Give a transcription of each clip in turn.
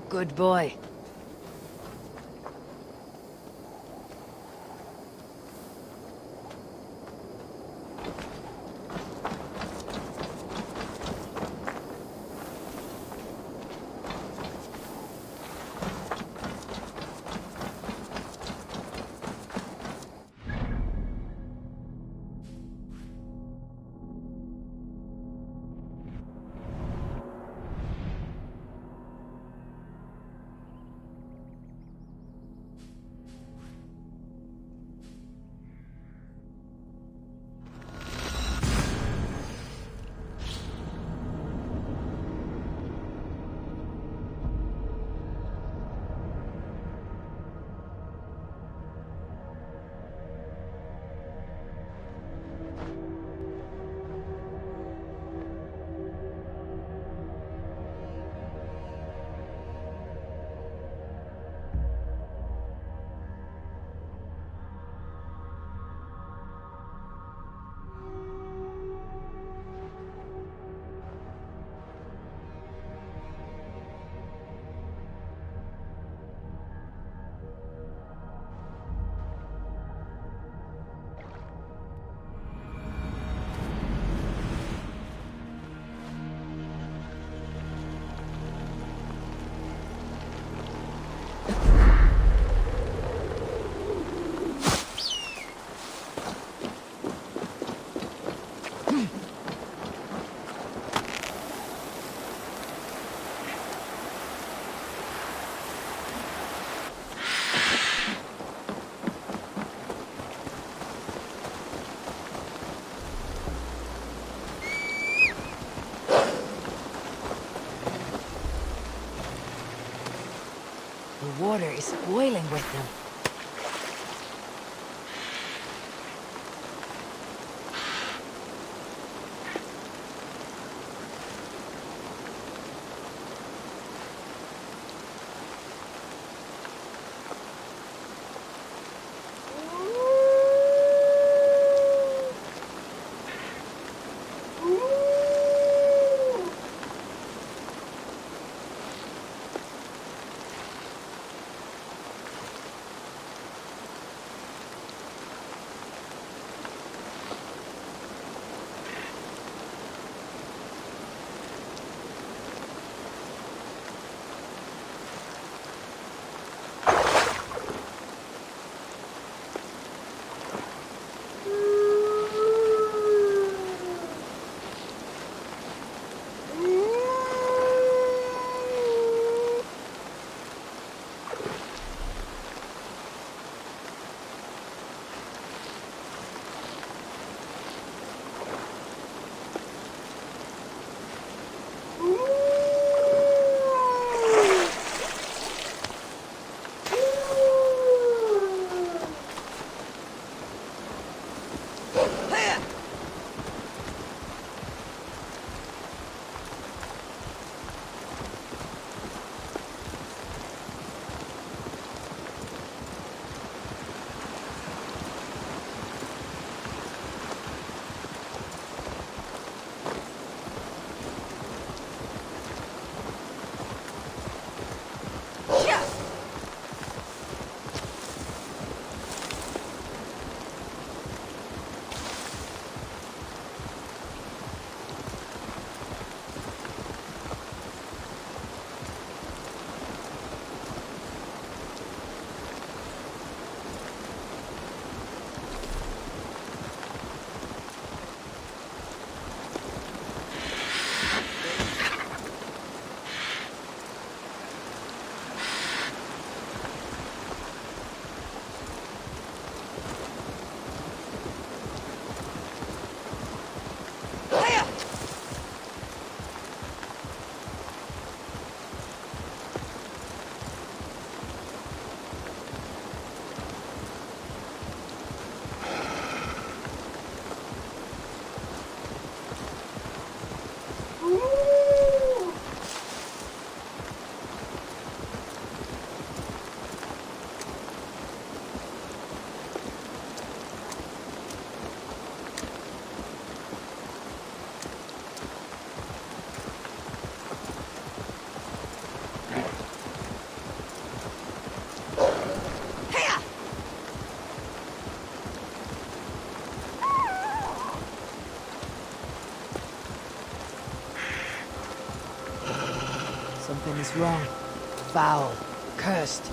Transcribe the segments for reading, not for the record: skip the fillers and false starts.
Good boy. The water is boiling with them. Something is wrong. Foul. Cursed.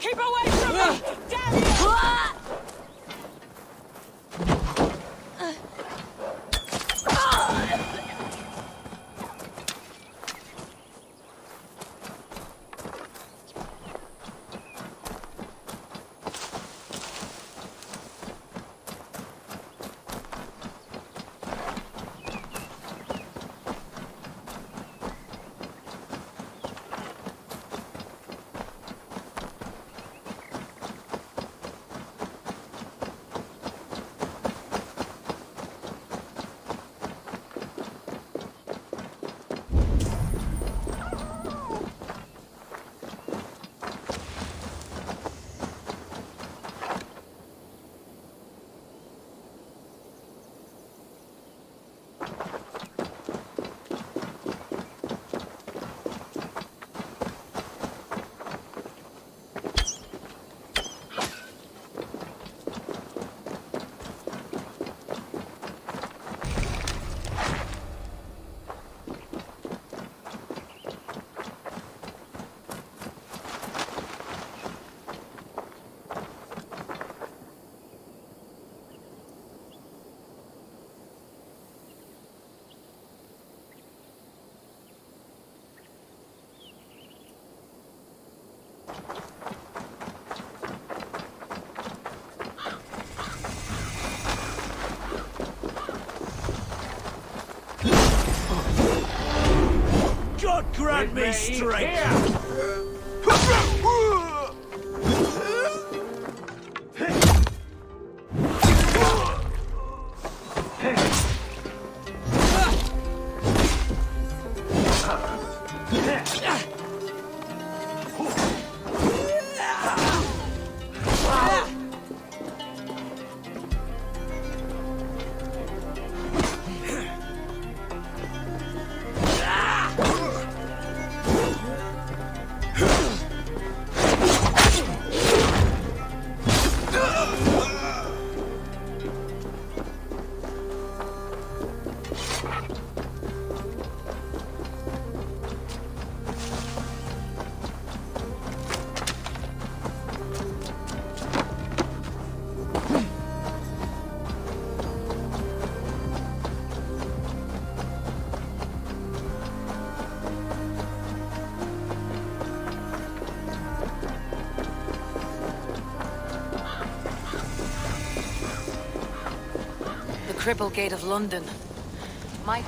Keep away from me! Damn you! God grant me strength! Cripple Gate of London. Might...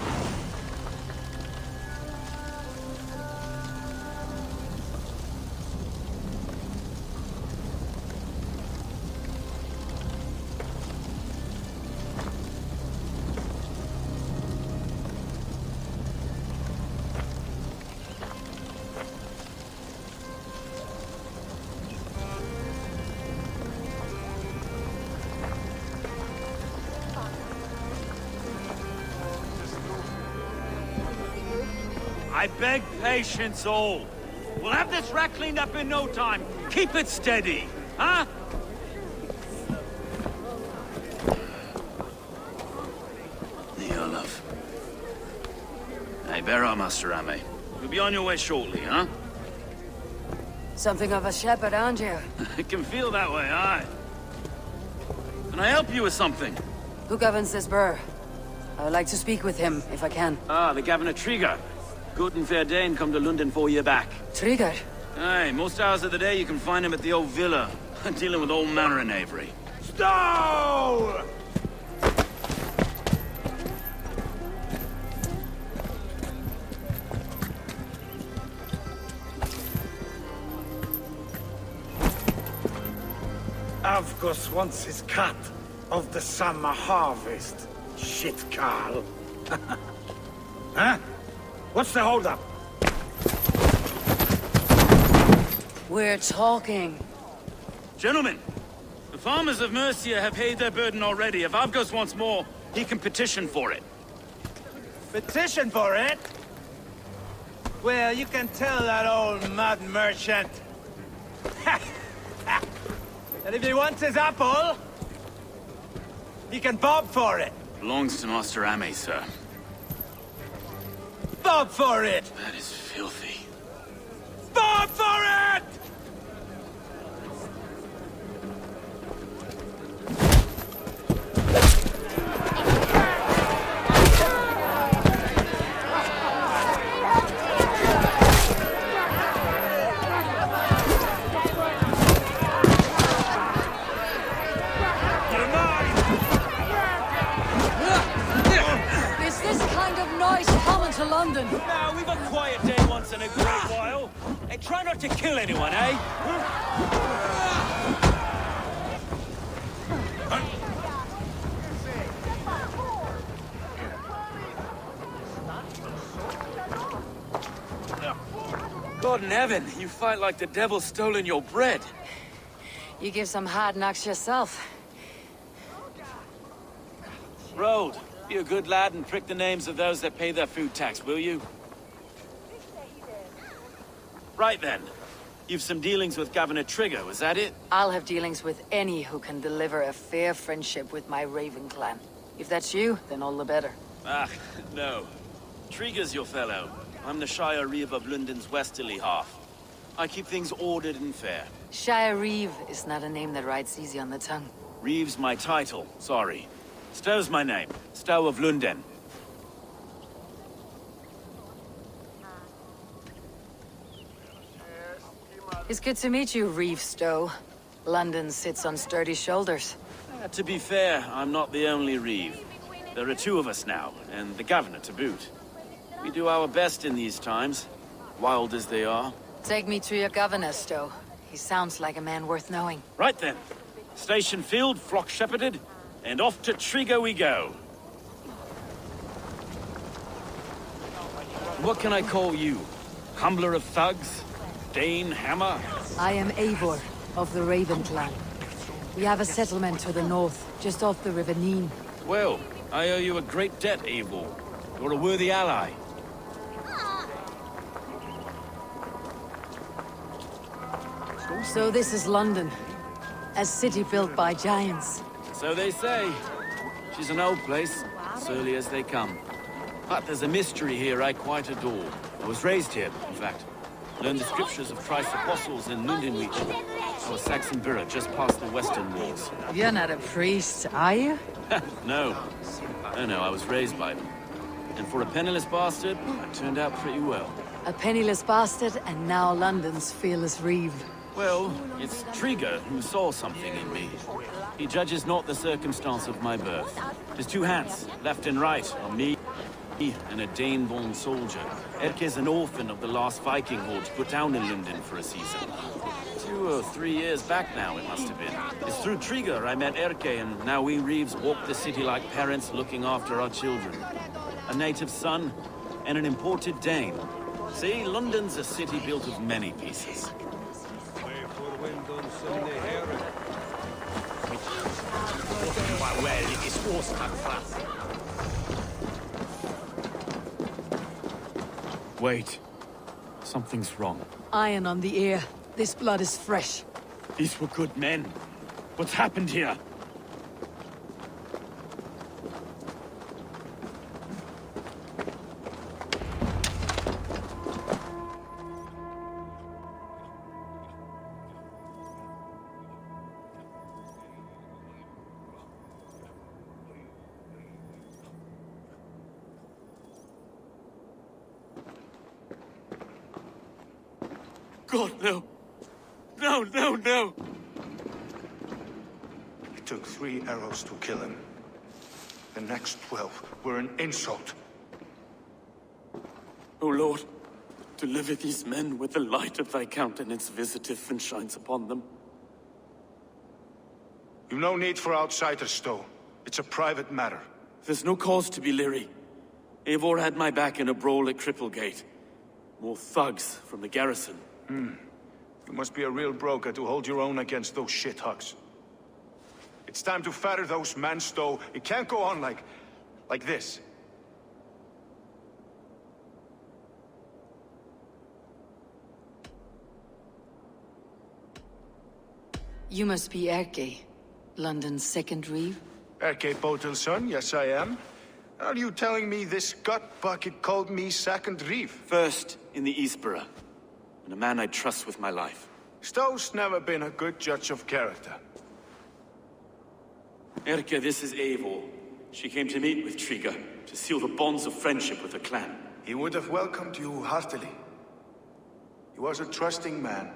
I beg patience, all. We'll have this wreck cleaned up in no time. Keep it steady, huh? Here, love. Hey, bear up, Master Ame. You'll be on your way shortly, huh? Something of a shepherd, aren't you? It can feel that way, aye. Can I help you with something? Who governs this burr? I would like to speak with him, if I can. Ah, the Governor Trigger. Good and fair Dane come to London 4 year back. Trigger? Aye, most hours of the day you can find him at the old villa, dealing with all manner of knavery. Stow! Avgos wants his cut of the summer harvest. Shit, Carl. Huh? What's the holdup? We're talking. Gentlemen, the farmers of Mercia have paid their burden already. If Avgos wants more, he can petition for it. Petition for it? Well, you can tell that old mud merchant. And if he wants his apple, he can bob for it. Belongs to Master Ame, sir. Bob for it! That is filthy. Bob for it! London. Now, we've a quiet day once in a great while. And try not to kill anyone, eh? God in heaven, you fight like the devil's stolen your bread. You give some hard knocks yourself. Road, be a good lad and prick the names of those that pay their food tax, will you? Right then. You've some dealings with Governor Trigger, was that it? I'll have dealings with any who can deliver a fair friendship with my Raven clan. If that's you, then all the better. Ah, no. Trigger's your fellow. I'm the Shire Reeve of London's westerly half. I keep things ordered and fair. Shire Reeve is not a name that rides easy on the tongue. Reeve's my title, sorry. Stow's my name. Stow of London. It's good to meet you, Reeve Stowe. London sits on sturdy shoulders. To be fair, I'm not the only Reeve. There are two of us now, and the governor to boot. We do our best in these times, wild as they are. Take me to your governor, Stowe. He sounds like a man worth knowing. Right then. Station filled, flock shepherded, and off to Trigger we go. What can I call you? Humbler of thugs? Dane Hammer? I am Eivor, of the Raven clan. We have a settlement to the north, just off the River Neen. Well, I owe you a great debt, Eivor. You're a worthy ally. So this is London. A city built by giants. So they say. She's an old place, surly as they come. But there's a mystery here I quite adore. I was raised here, in fact. Learned the scriptures of Christ's apostles in Lundenwich, our Saxon borough just past the western walls. You're not a priest, are you? No. No, I was raised by them. And for a penniless bastard, I turned out pretty well. A penniless bastard, and now London's fearless Reeve. Well, it's Trigger who saw something in me. He judges not the circumstance of my birth. His two hands, left and right, are me and a Dane-born soldier. Erke's an orphan of the last Viking hordes put down in London for a season. 2 or 3 years back now, it must have been. It's through Trigger I met Erke, and now we Reeves walk the city like parents looking after our children. A native son and an imported Dane. See, London's a city built of many pieces. Wait. Something's wrong. Iron on the ear. This blood is fresh. These were good men. What's happened here? God, no. No, no, no! It took 3 arrows to kill him. The next 12 were an insult. O Lord, deliver these men with the light of thy countenance visiteth and shines upon them. You've no need for outsiders, Stowe. It's a private matter. There's no cause to be leery. Eivor had my back in a brawl at Cripplegate. More thugs from the garrison. You must be a real broker to hold your own against those shithugs. It's time to fetter those men, Stowe. It can't go on like this. You must be Erke, London's second Reeve. Erke Botel's son, yes I am. Are you telling me this gut bucket called me second Reeve? First in the Eastborough, and a man I trust with my life. Stowe's never been a good judge of character. Erke, this is Eivor. She came to meet with Trigger, to seal the bonds of friendship with her clan. He would have welcomed you heartily. He was a trusting man,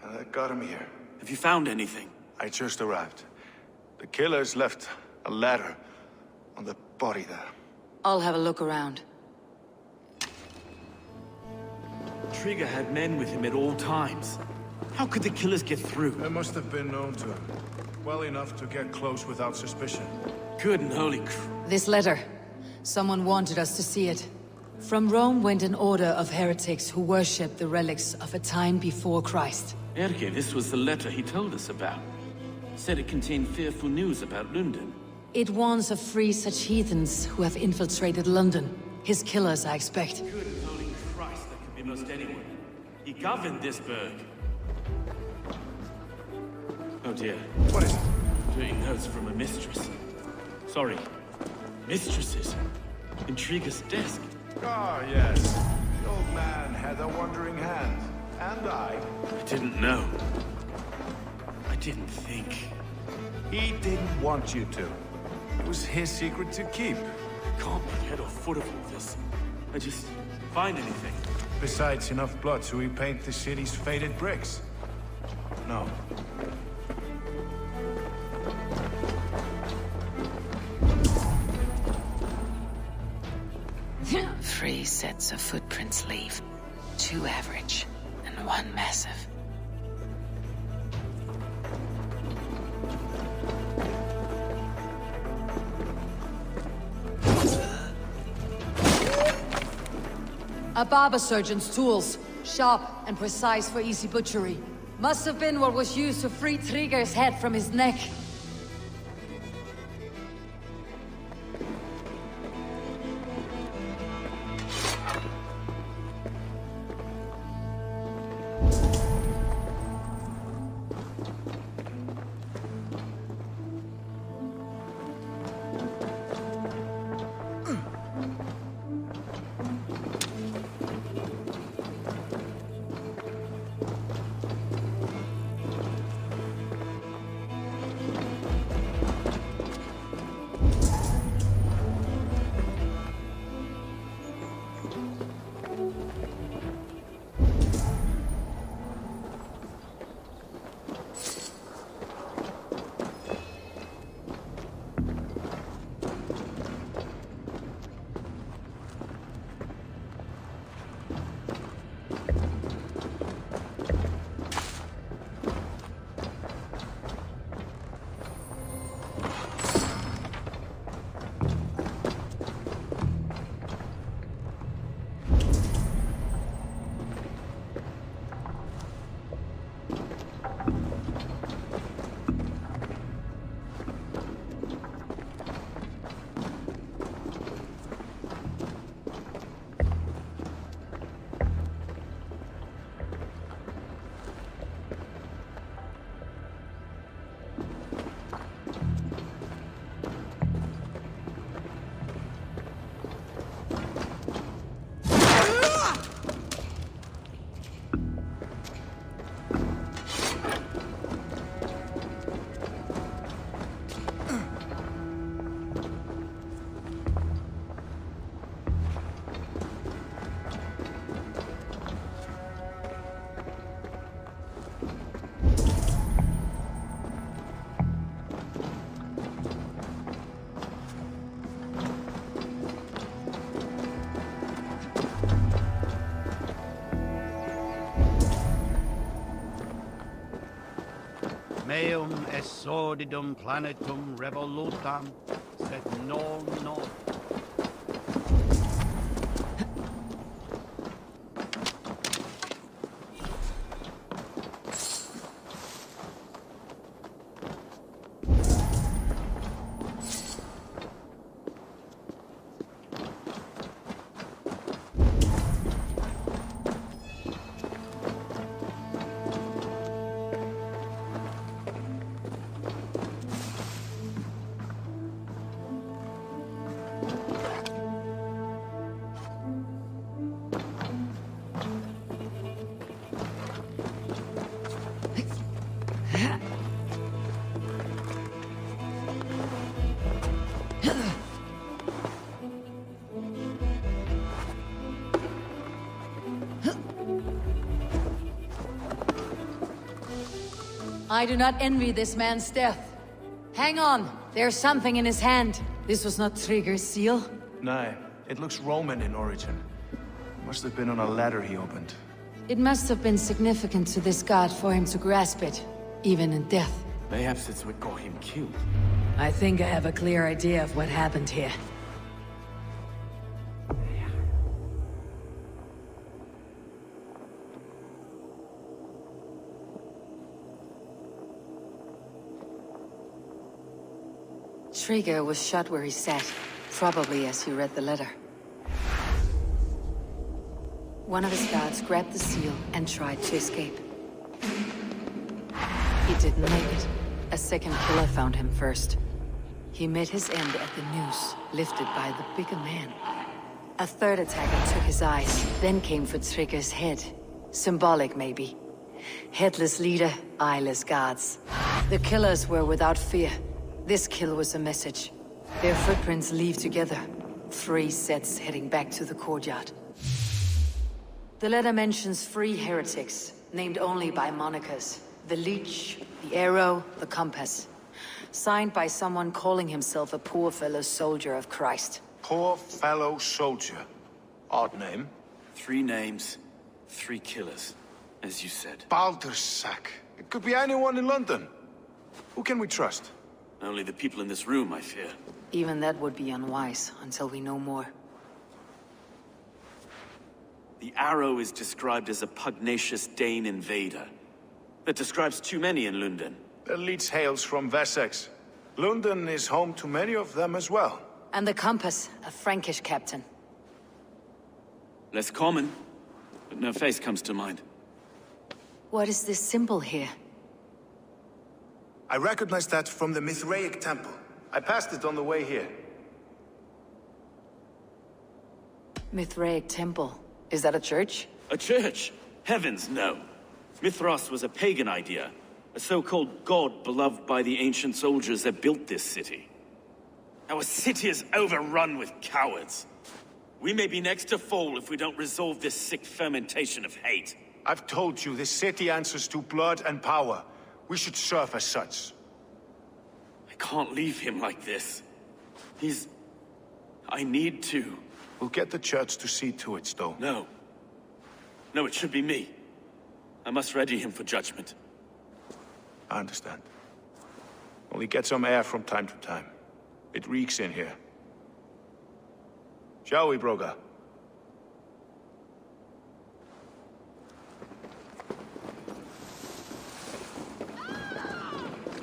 and that got him here. Have you found anything? I just arrived. The killers left a ladder on the body there. I'll have a look around. Trigger had men with him at all times. How could the killers get through? They must have been known to him. Well enough to get close without suspicion. Good and holy This letter. Someone wanted us to see it. From Rome went an order of heretics who worshipped the relics of a time before Christ. Erke, this was the letter he told us about. Said it contained fearful news about London. It warns of free such heathens who have infiltrated London. His killers, I expect. Good and holy Christ, that could be most anyone. He governed this burg. Oh dear. What is it? Doing notes from a mistress. Sorry. Mistresses. Intrigue's desk. Ah, yes. The old man had a wandering hand. And I. I didn't know. I didn't think. He didn't want you to. It was his secret to keep. I can't be head or foot of all this. I just find anything. Besides, enough blood to repaint the city's faded bricks. No. Three sets of footprints leave. 2 average, and 1 massive. A barber surgeon's tools. Sharp and precise for easy butchery. Must have been what was used to free Trigger's head from his neck. Meum est sordidum planetum revolutam, sed non non. I do not envy this man's death. Hang on, there's something in his hand. This was not Trigger's seal. Nay, it looks Roman in origin. Must have been on a ladder he opened. It must have been significant to this god for him to grasp it, even in death. Perhaps it's what got him killed. I think I have a clear idea of what happened here. Trigger was shot where he sat, probably as he read the letter. One of his guards grabbed the seal and tried to escape. He didn't make it. A second killer found him first. He met his end at the noose, lifted by the bigger man. A third attacker took his eyes, then came for Trigger's head. Symbolic, maybe. Headless leader, eyeless guards. The killers were without fear. This kill was a message. Their footprints leave together. 3 sets heading back to the courtyard. The letter mentions 3 heretics, named only by monikers. The Leech, the Arrow, the Compass. Signed by someone calling himself a poor fellow soldier of Christ. Poor fellow soldier. Odd name. 3 names, 3 killers, as you said. Baldersack. It could be anyone in London. Who can we trust? Only the people in this room, I fear. Even that would be unwise, until we know more. The Arrow is described as a pugnacious Dane invader. That describes too many in London. The Leech hails from Wessex. London is home to many of them as well. And the Compass, a Frankish captain. Less common, but no face comes to mind. What is this symbol here? I recognize that from the Mithraic temple. I passed it on the way here. Mithraic temple. Is that a church? A church? Heavens, no. Mithras was a pagan idea. A so-called god beloved by the ancient soldiers that built this city. Our city is overrun with cowards. We may be next to fall if we don't resolve this sick fermentation of hate. I've told you, this city answers to blood and power. We should serve as such. I can't leave him like this. I need to. We'll get the church to see to it, Stowe. No. No, it should be me. I must ready him for judgment. I understand. Only get some air from time to time. It reeks in here. Shall we, Broga?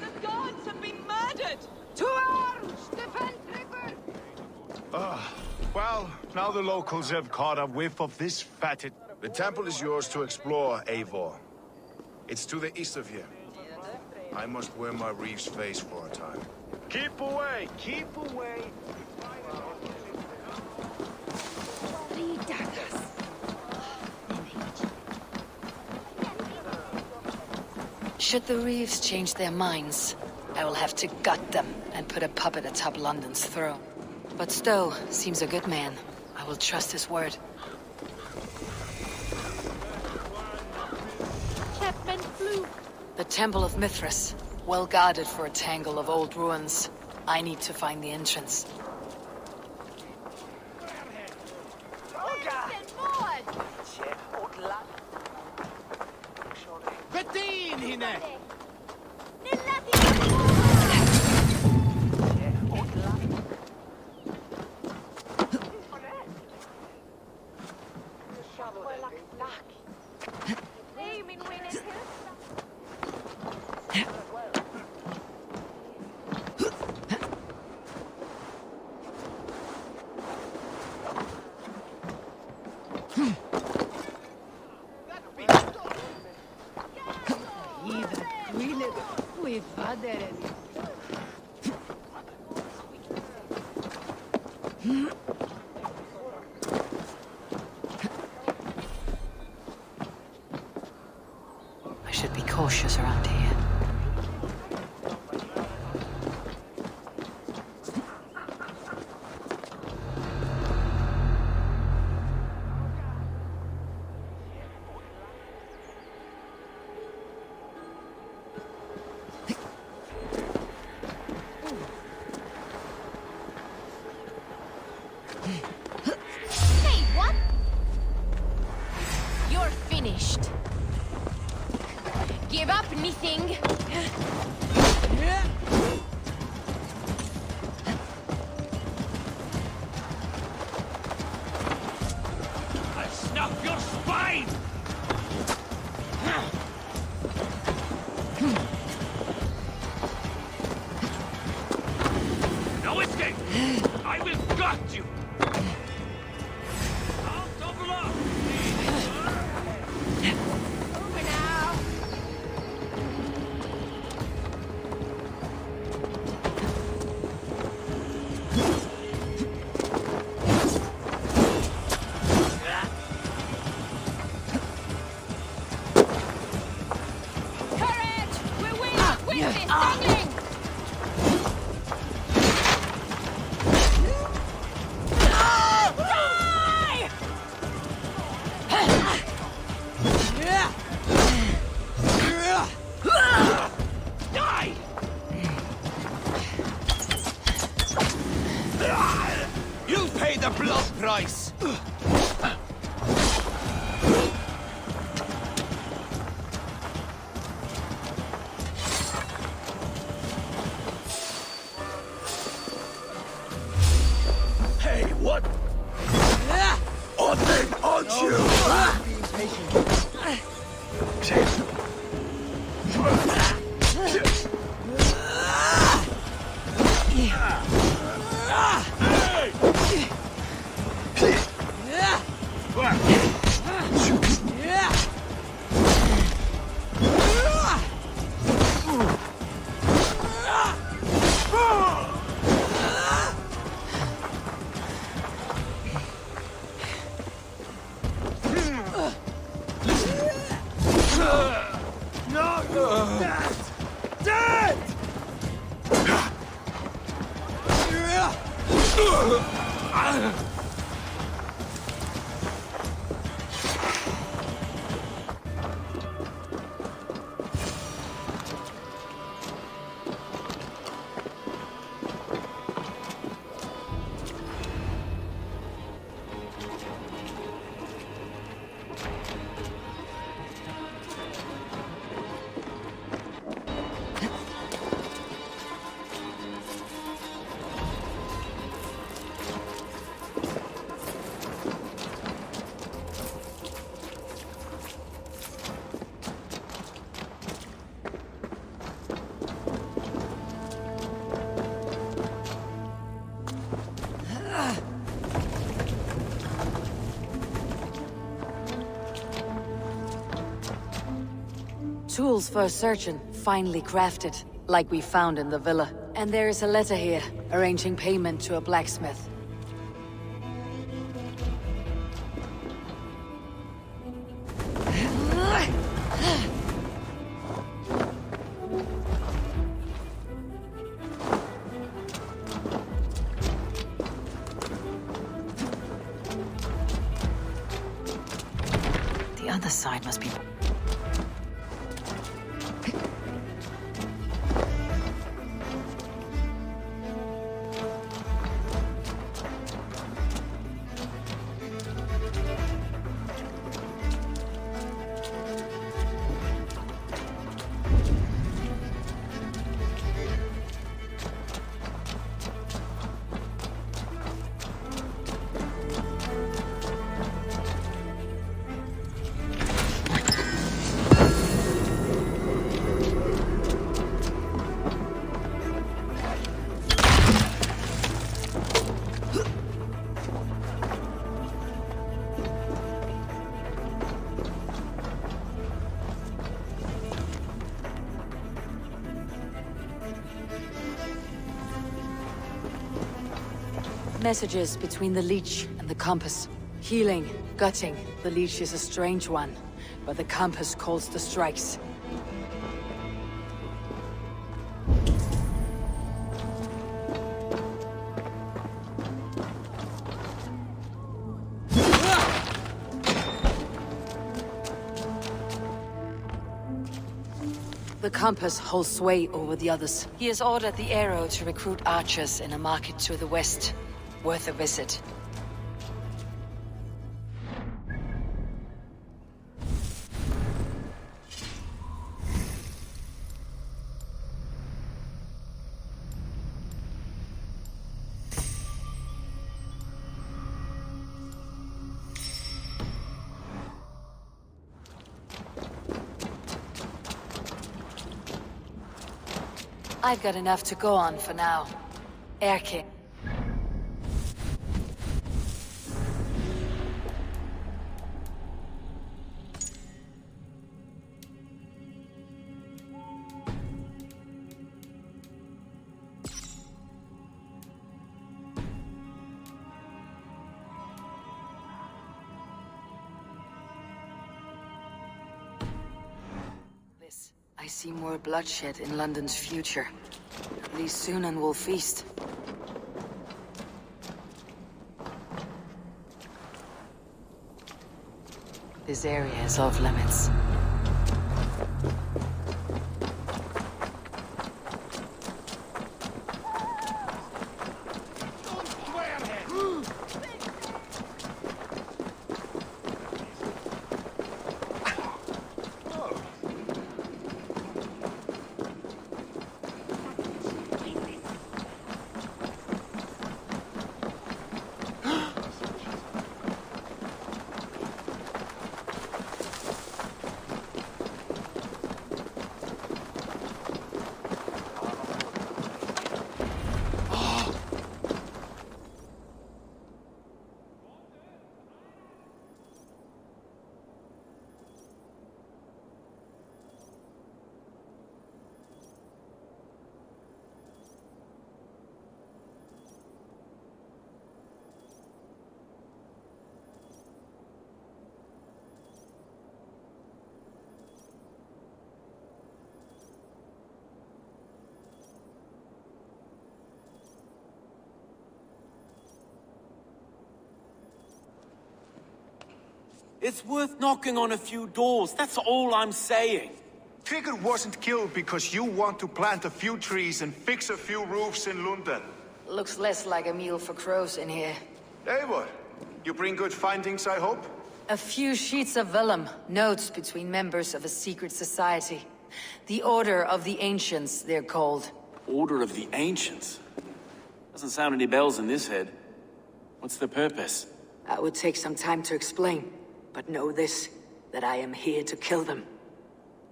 The gods have been murdered! To arms! Defend Trigger! Well, now the locals have caught a whiff of this fatted... The temple is yours to explore, Eivor. It's to the east of here. I must wear my reeve's face for a time. Keep away! Keep away! Should the Reeves change their minds, I will have to gut them and put a puppet atop London's throne. But Stowe seems a good man. I will trust his word. Chapman flew. The Temple of Mithras, well guarded for a tangle of old ruins. I need to find the entrance. I should be cautious around here. I will gut you! I'll double up! Over now. Courage! We win! Win this! Dangling! Die! You'll pay the blood price! Hey, what? On them, aren't you? Tools for a surgeon, finely crafted, like we found in the villa. And there is a letter here, arranging payment to a blacksmith. The other side must be... Messages between the leech and the compass. Healing, gutting. The leech is a strange one, but the compass calls the strikes. The compass holds sway over the others. He has ordered the arrow to recruit archers in a market to the west. Worth a visit. I've got enough to go on for now. Air King. see more bloodshed in London's future. At least soon and we'll feast. This area is off limits. It's worth knocking on a few doors, that's all I'm saying. Trigger wasn't killed because you want to plant a few trees and fix a few roofs in London. Looks less like a meal for crows in here. Eivor, you bring good findings, I hope? A few sheets of vellum, notes between members of a secret society. The Order of the Ancients, they're called. Order of the Ancients? Doesn't sound any bells in this head. What's the purpose? That would take some time to explain, but know this, that I am here to kill them.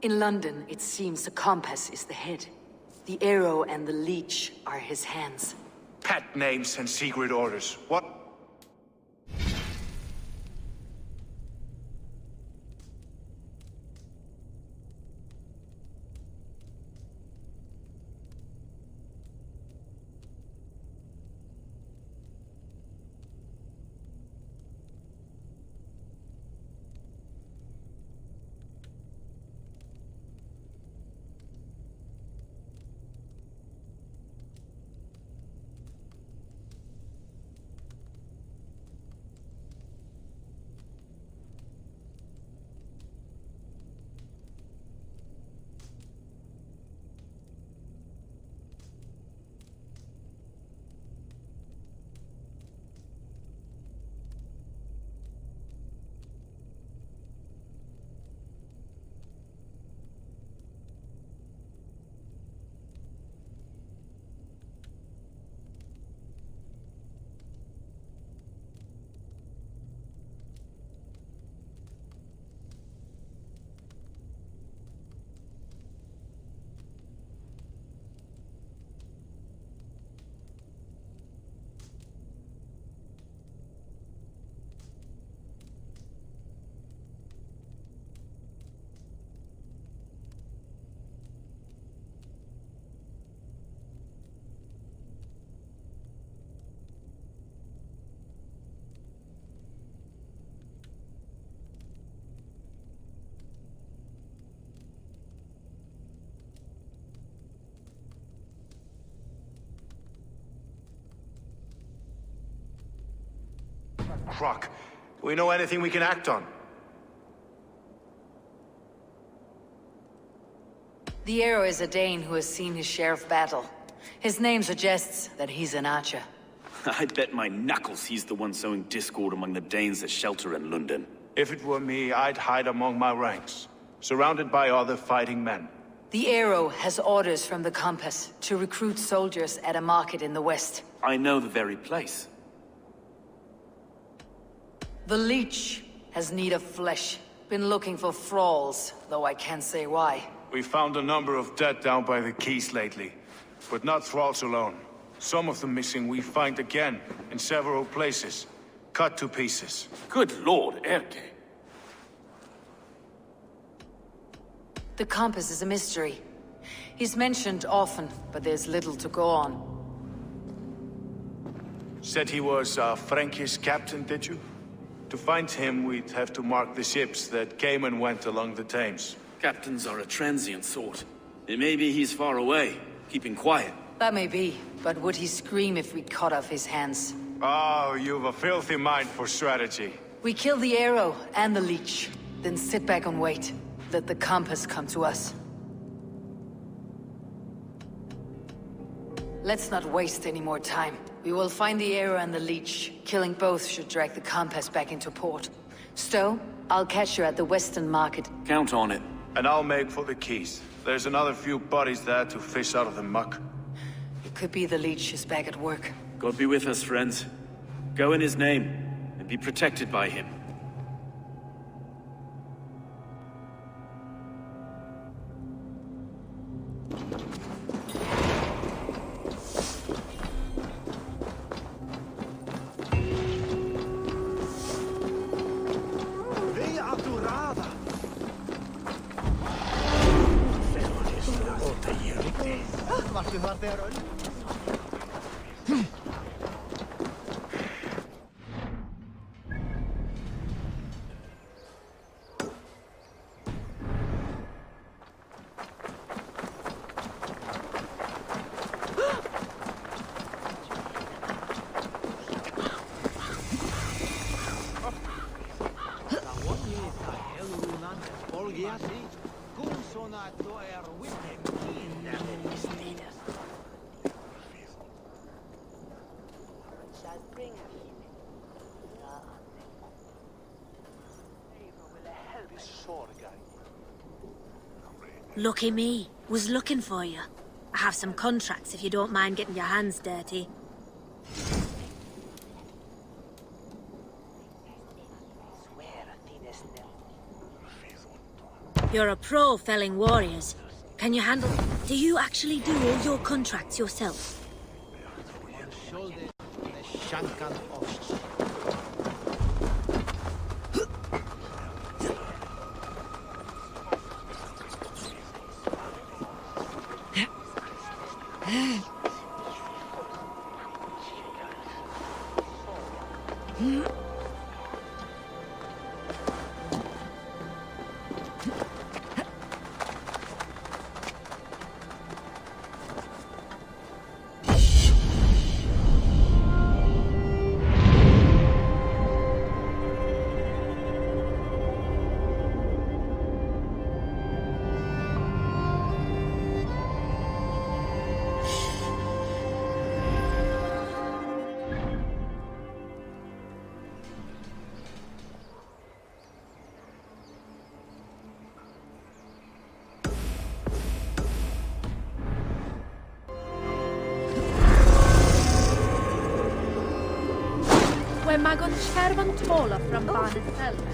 In London, it seems the compass is the head. The arrow and the leech are his hands. Pet names and secret orders. What? Croc, do we know anything we can act on? The arrow is a Dane who has seen his share of battle. His name suggests that he's an archer. I bet my knuckles he's the one sowing discord among the Danes that shelter in London. If it were me, I'd hide among my ranks, surrounded by other fighting men. The arrow has orders from the compass to recruit soldiers at a market in the west. I know the very place. The leech has need of flesh. Been looking for thralls, though I can't say why. We found a number of dead down by the quays lately, but not thralls alone. Some of the missing we find again, in several places, cut to pieces. Good lord, Erke. The compass is a mystery. He's mentioned often, but there's little to go on. Said he was a Frankish captain, did you? To find him, we'd have to mark the ships that came and went along the Thames. Captains are a transient sort. It may be he's far away, keeping quiet. That may be, but would he scream if we cut off his hands? Oh, you've a filthy mind for strategy. We kill the arrow and the leech, then sit back and wait. Let the compass come to us. Let's not waste any more time. We will find the arrow and the leech. Killing both should drag the compass back into port. Stowe, I'll catch you at the Western Market. Count on it. And I'll make for the keys. There's another few bodies there to fish out of the muck. It could be the leech is back at work. God be with us, friends. Go in his name, and be protected by him. Lucky me. Was looking for you. I have some contracts if you don't mind getting your hands dirty. You're a pro felling warriors. Can you handle... Do you actually do all your contracts yourself? Mae magon cherfan tola from Barnet Helmet.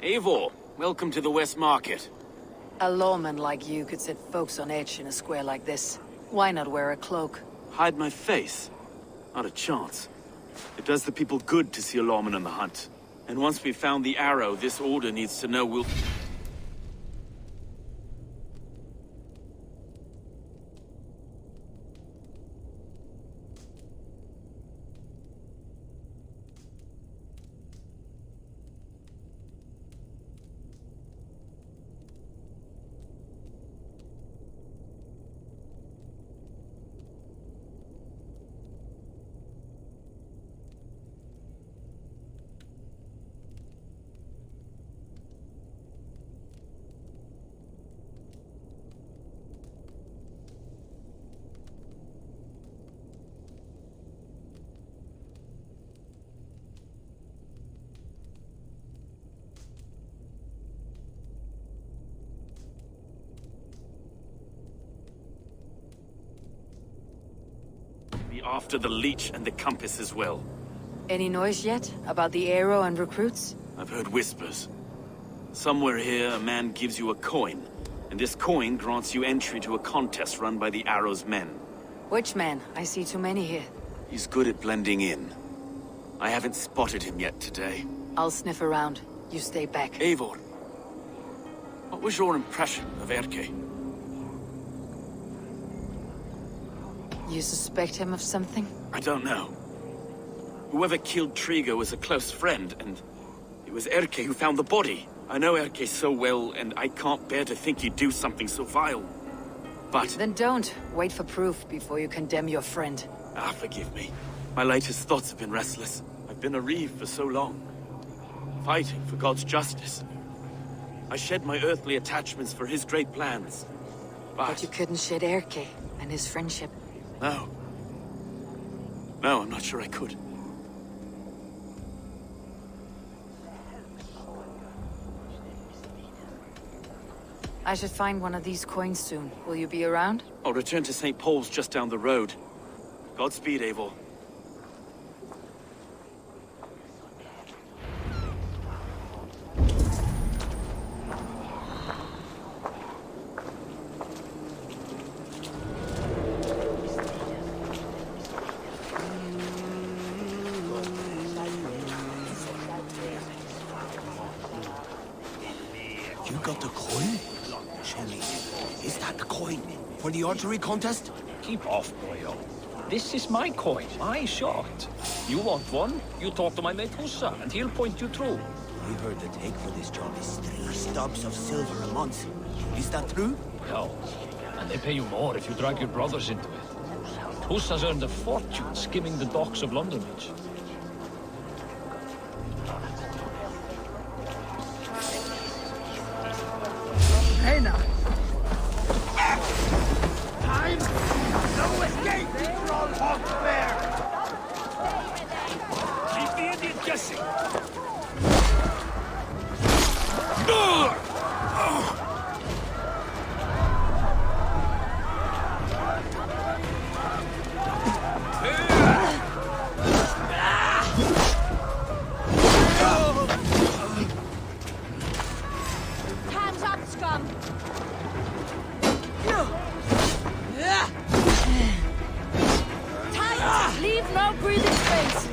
Eivor, welcome to the West Market. A lawman like you could set folks on edge in a square like this. Why not wear a cloak? Hide my face? Not a chance. It does the people good to see a lawman on the hunt. And once we've found the arrow, this order needs to know we'll... after the leech and the compass as well. Any noise yet about the arrow and recruits? I've heard whispers. Somewhere here, a man gives you a coin, and this coin grants you entry to a contest run by the Arrow's men. Which man? I see too many here. He's good at blending in. I haven't spotted him yet today. I'll sniff around. You stay back. Eivor, what was your impression of Erke? You suspect him of something? I don't know. Whoever killed Trigo was a close friend, and it was Erke who found the body. I know Erke so well, and I can't bear to think he'd do something so vile. But... Then don't. Wait for proof before you condemn your friend. forgive me. My latest thoughts have been restless. I've been a reeve for so long, fighting for God's justice. I shed my earthly attachments for his great plans. But you couldn't shed Erke and his friendship. No. No, I'm not sure I could. I should find one of these coins soon. Will you be around? I'll return to St. Paul's just down the road. Godspeed, Eivor. You got the coin? Shelly, is that the coin for the archery contest? Keep off, boyo. This is my coin, my shot. You want one? You talk to my mate Hussa, and he'll point you through. I heard the take for this job is 3 stubs of silver a month. Is that true? No. And they pay you more if you drag your brothers into it. Hussa's earned a fortune skimming the docks of London Beach. Hey now! Time! No escape! Troll hawk bear! Keep the Indian guessing! Hands up, scum! Tight! Leave no breathing space!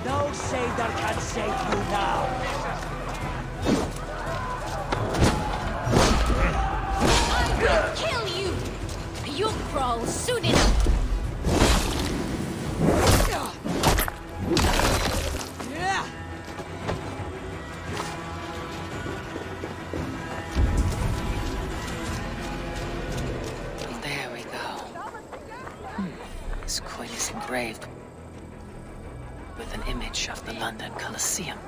No sailor can save you now. I will kill you! You'll crawl soon enough! There we go. This coin is engraved with an image of the London Colosseum.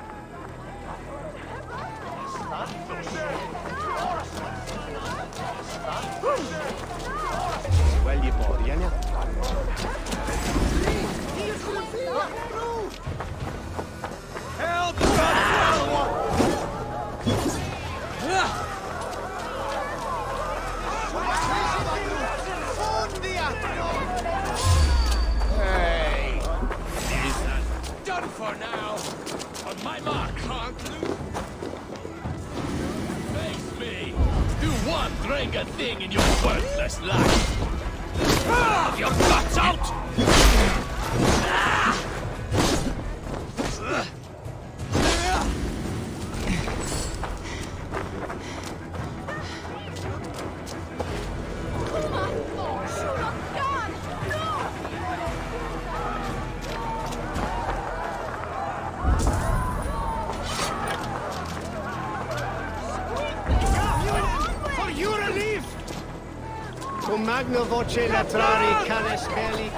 Hey! Is that done for now? On my mark, face me! Do one drinking thing in your worthless life! Have your guts out! For your relief! Cum magno voce latrari canes belli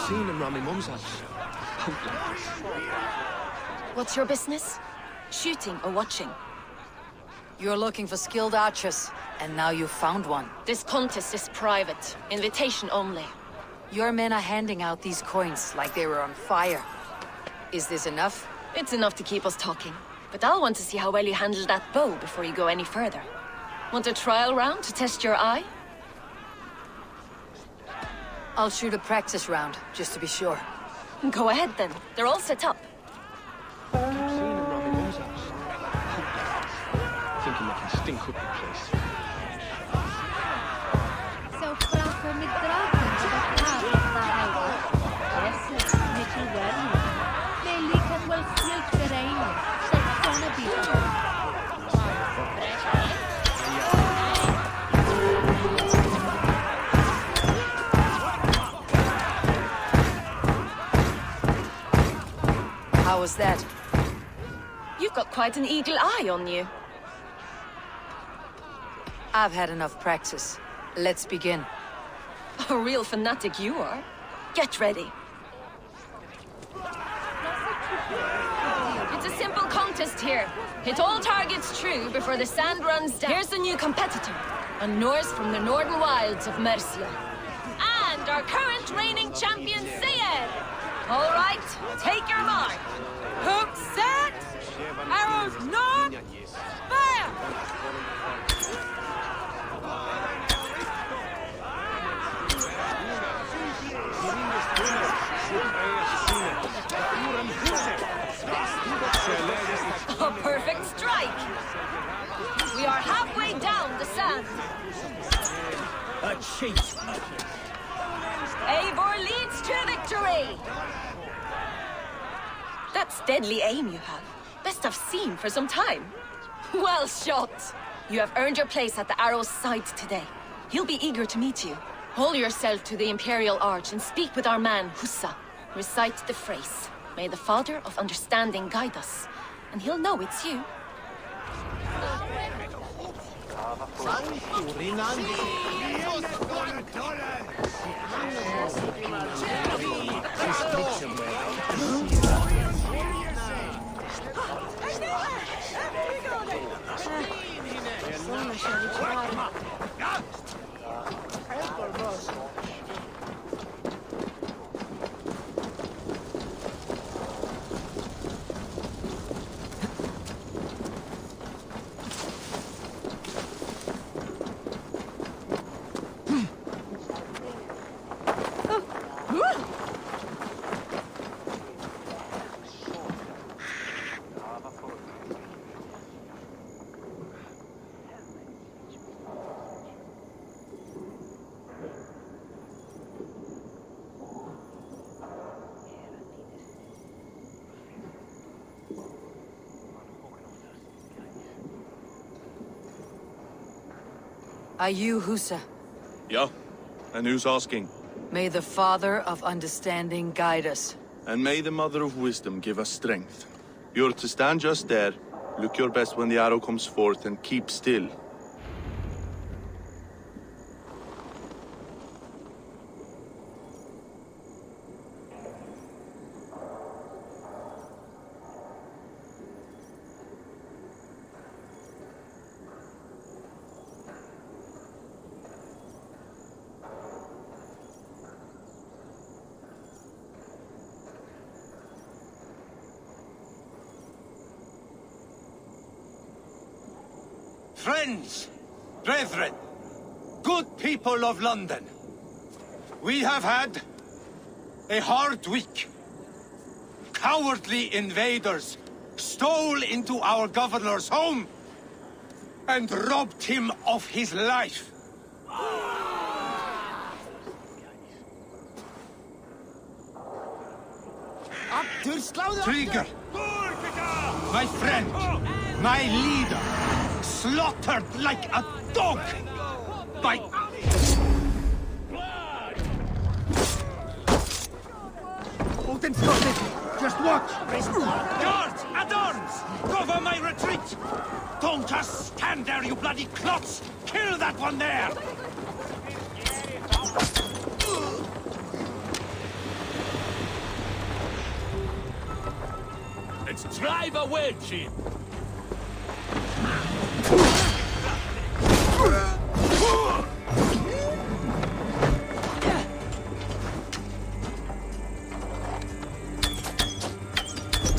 Seeing them round my mum's house. What's your business? Shooting or watching? You're looking for skilled archers, and now you've found one. This contest is private. Invitation only. Your men are handing out these coins like they were on fire. Is this enough? It's enough to keep us talking. But I'll want to see how well you handle that bow before you go any further. Want a trial round to test your eye? I'll shoot a practice round, just to be sure. Go ahead then. They're all set up. Seeing them round my mum's house. Thinking they can stink up the place. Se pratar med draken så yes, Mickey Werner. Lily can well still terrain. That's gonna be How was that? You've got quite an eagle eye on you. I've had enough practice. Let's begin. A real fanatic you are. Get ready. It's a simple contest here. Hit all targets true before the sand runs down. Here's the new competitor. A Norse from the northern wilds of Mercia. And our current reigning champion, Seer. All right, take your mark. Hook set. Arrows not. Fire! A perfect strike. We are halfway down the sand. A cheat. Eivor leads to victory! That's deadly aim you have. Best I've seen for some time. Well shot! You have earned your place at the arrow's side today. He'll be eager to meet you. Hold yourself to the Imperial Arch and speak with our man, Hussa. Recite the phrase. May the Father of Understanding guide us. And he'll know it's you. Are you Husa? Yeah? And who's asking? May the Father of Understanding guide us. And may the Mother of Wisdom give us strength. You're to stand just there, look your best when the arrow comes forth, and keep still. Friends, brethren, good people of London, we have had a hard week. Cowardly invaders stole into our governor's home and robbed him of his life. Trigger, my friend, my leader, slaughtered like a dog by... Odin's got it! Just watch! Guards, at arms! Cover my retreat! Don't just stand there, you bloody clots! Kill that one there! Let's drive a wedge in!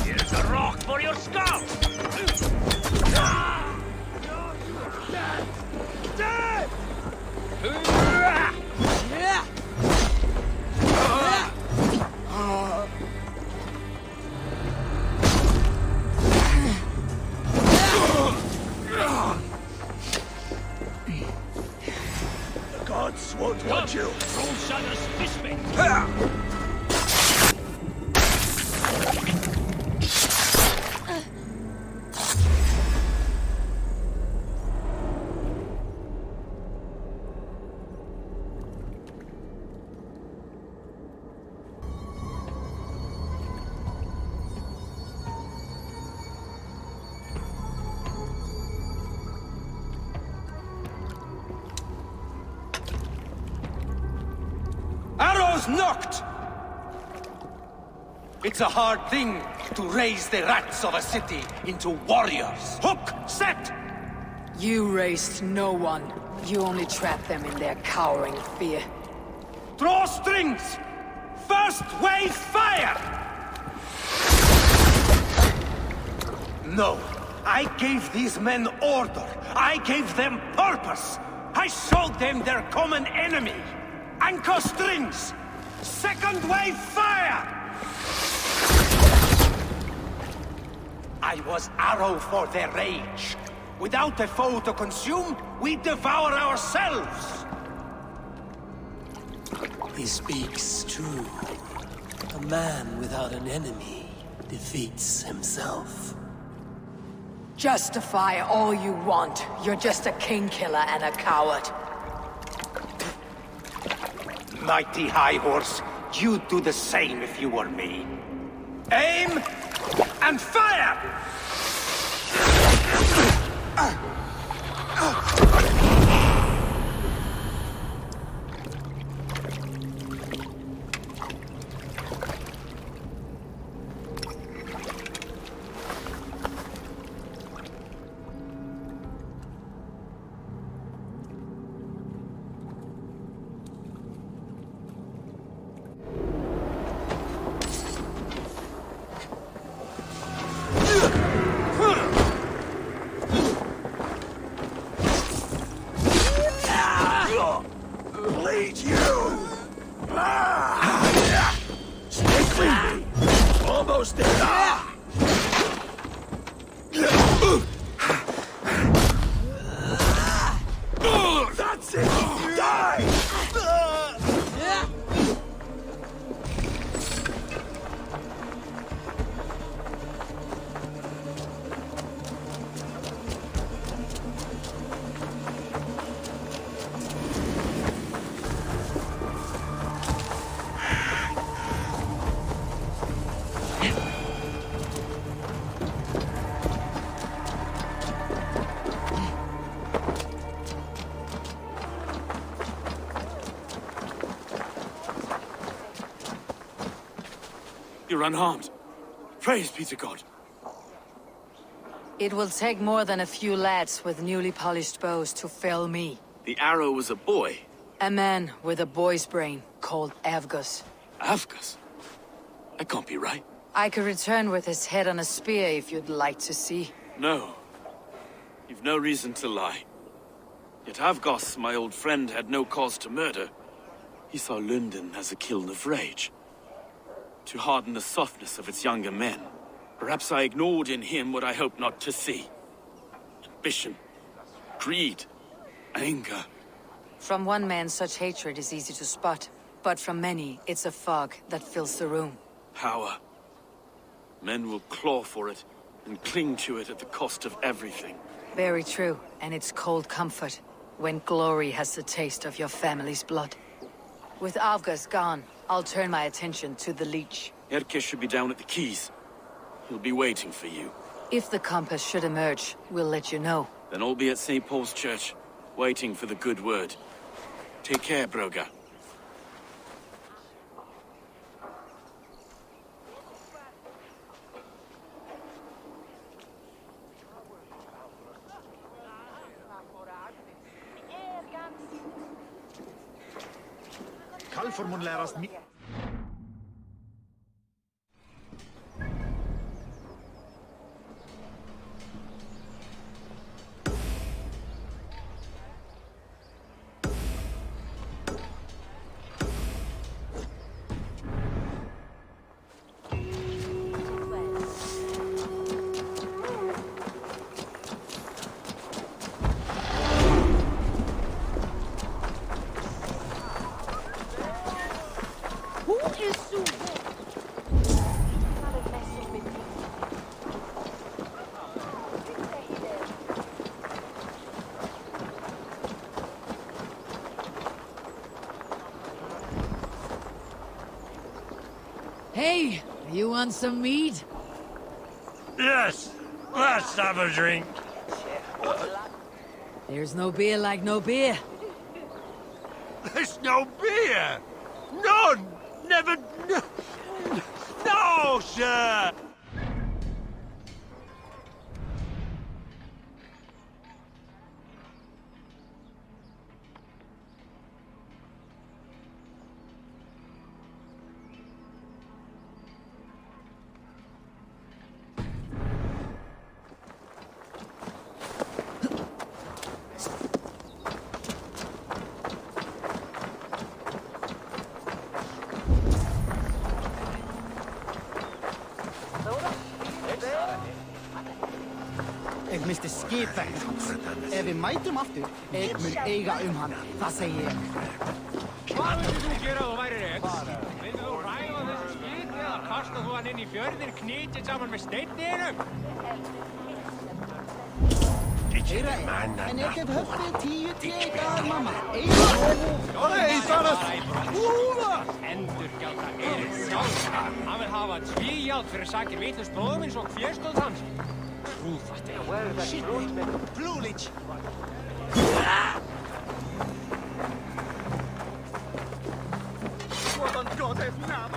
Here's a rock for your skull! The gods won't want you! Soulshiner's fishbait! Arrows knocked! It's a hard thing to raise the rats of a city into warriors. Hook, set! You raised no one. You only trapped them in their cowering fear. Draw strings! First wave fire! No, I gave these men order. I gave them purpose. I showed them their common enemy. Anchor strings! Second wave fire! I was arrow for their rage. Without a foe to consume, we devour ourselves! He speaks true. A man without an enemy defeats himself. Justify all you want. You're just a king-killer and a coward. Mighty High Horse, you'd do the same if you were me. Aim and fire! Bleed you! Stay free! Almost there! That's it! Die! You're unharmed. Praise be to God. It will take more than a few lads with newly polished bows to fell me. The arrow was a boy. A man with a boy's brain called Avgus. Avgus? That can't be right. I could return with his head on a spear if you'd like to see. No. You've no reason to lie. Yet Avgos, my old friend, had no cause to murder. He saw London as a kiln of rage. To harden the softness of its younger men. Perhaps I ignored in him what I hoped not to see. Ambition, greed, anger. From one man, such hatred is easy to spot. But from many, it's a fog that fills the room. Power. Men will claw for it, and cling to it at the cost of everything. Very true, and it's cold comfort, when glory has the taste of your family's blood. With Avgus gone, I'll turn my attention to the Leech. Erke should be down at the quays. He'll be waiting for you. If the compass should emerge, we'll let you know. Then I'll be at St. Paul's Church, waiting for the good word. Take care, Broga. Kalfor mun läras mi... Hey, you want some meat? Yes, let's have a drink. There's no beer like no beer. There's no beer! None! Never... No, sir! Jeg mister skipet hans. Vi mætum aftur? Jeg mun eiga hann. Það segi ég. Hvað vildir þú gera þú værir X? Vildir þú ræða þessu skip eða kasta þú hann inn í fjörðir knýtið saman með steinniðinum? Heyra, en ég get höfðið 10 í dag, mamma. Ei, Saras! Endurgjalda er sjálfsagt. Hann vil hafa tvíjátt fyrir sakir vitlaus bróður minns og fjörstóð hans. Trúfatti. Shit, Blulich! What on God have now?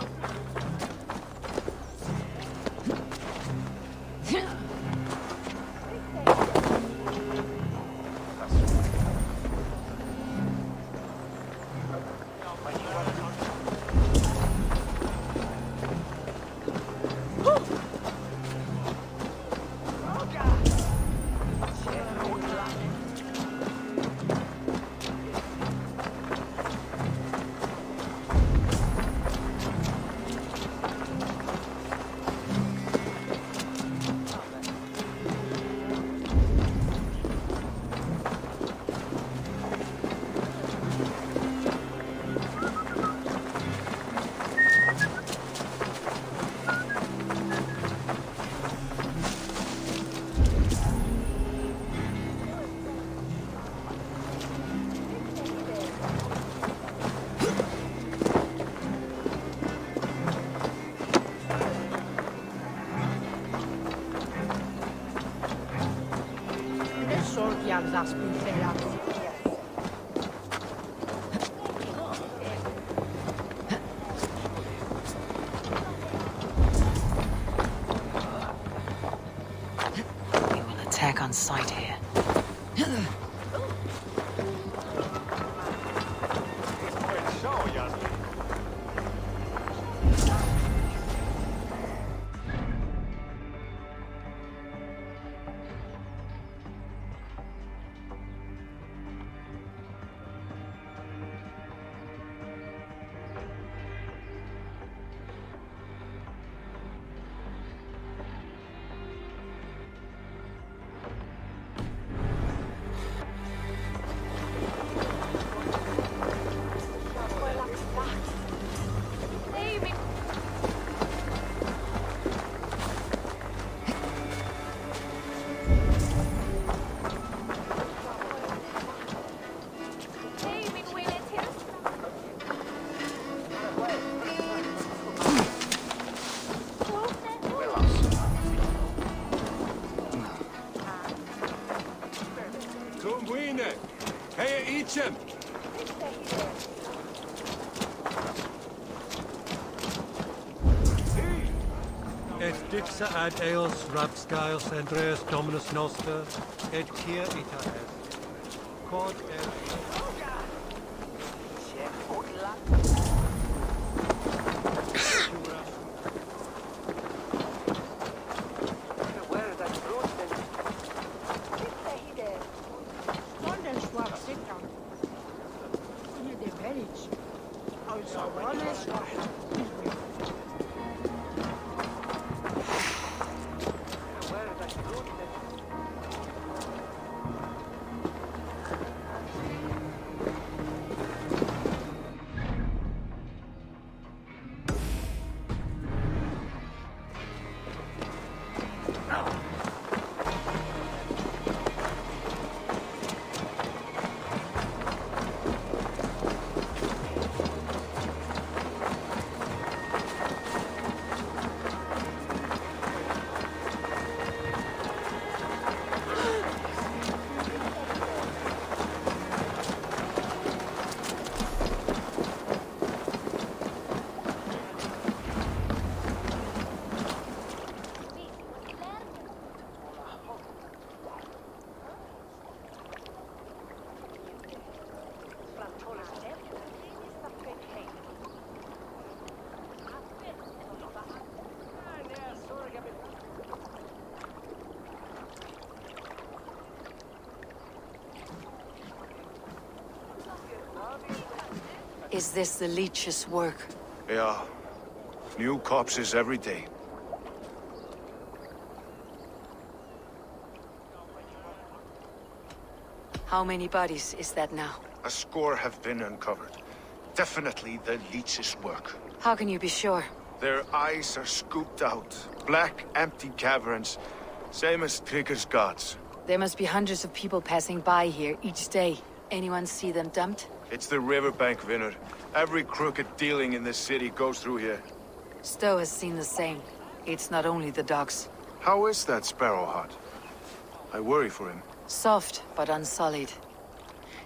Las pincelas. on sight here. Et dixa ad eos rapscaios Andreas Dominus Noster, et tia ita est. Quod Is this the leech's work? Yeah. New corpses every day. How many bodies is that now? A score have been uncovered. Definitely the leech's work. How can you be sure? Their eyes are scooped out. Black, empty caverns. Same as Trigger's gods. There must be hundreds of people passing by here each day. Anyone see them dumped? It's the riverbank, Vinner. Every crooked dealing in this city goes through here. Stowe has seen the same. It's not only the dogs. How is that Sparrowheart? I worry for him. Soft, but unsullied.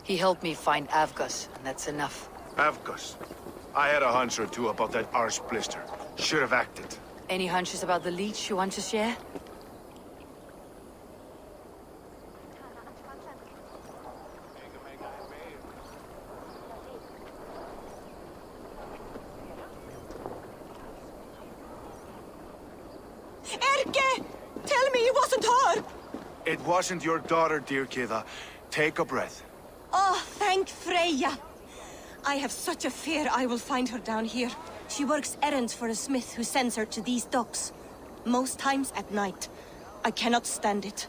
He helped me find Avgus, and that's enough. Avgus? I had a hunch or two about that arse blister. Should have acted. Any hunches about the leech you want to share? Erke! Tell me it wasn't her! It wasn't your daughter, dear Kida. Take a breath. Oh, thank Freya. I have such a fear I will find her down here. She works errands for a smith who sends her to these docks. Most times at night. I cannot stand it.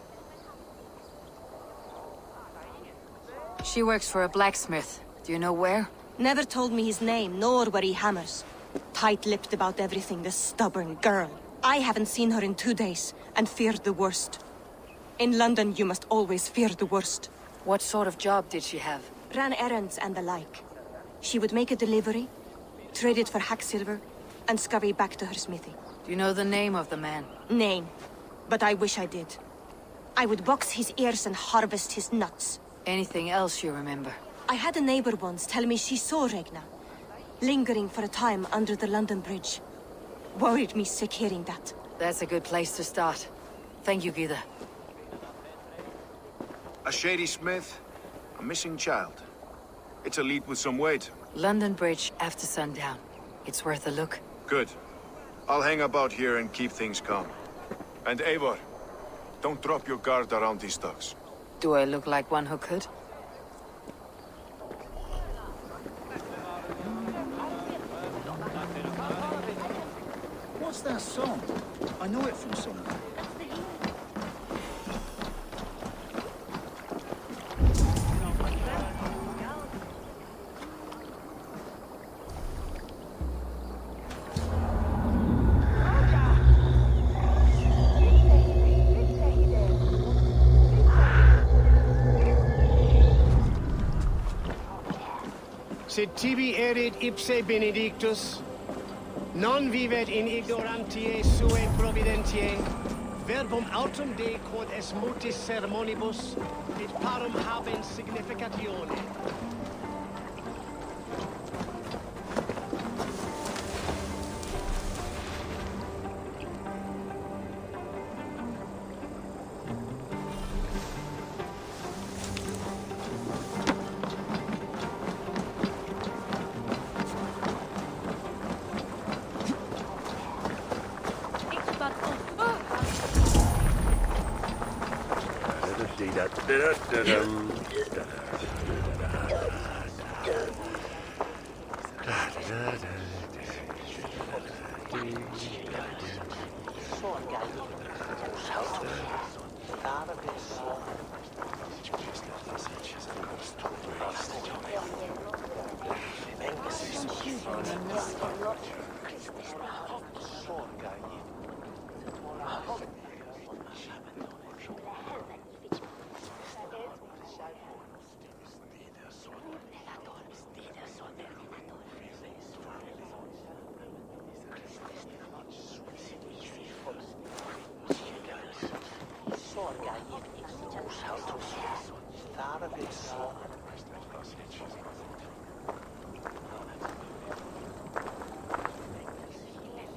She works for a blacksmith. Do you know where? Never told me his name, nor where he hammers. Tight-lipped about everything, the stubborn girl. I haven't seen her in 2 days, and feared the worst. In London, you must always fear the worst. What sort of job did she have? Ran errands and the like. She would make a delivery, trade it for hack silver, and scurry back to her smithy. Do you know the name of the man? Name. But I wish I did. I would box his ears and harvest his nuts. Anything else you remember? I had a neighbor once tell me she saw Regna, lingering for a time under the London Bridge. Worried me sick hearing that. That's a good place to start. Thank you, Gida. A shady smith, a missing child. It's a lead with some weight. London Bridge after sundown. It's worth a look. Good. I'll hang about here and keep things calm. And Eivor, don't drop your guard around these thugs. Do I look like one who could? What's that song? I know it from somewhere. Sed tibi erit ipse benedictus, non vivet in ignorantiae suae providentiae, verbum autum Dei quod es mutis sermonibus, et parum habens significatione.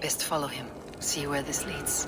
Best follow him. See where this leads.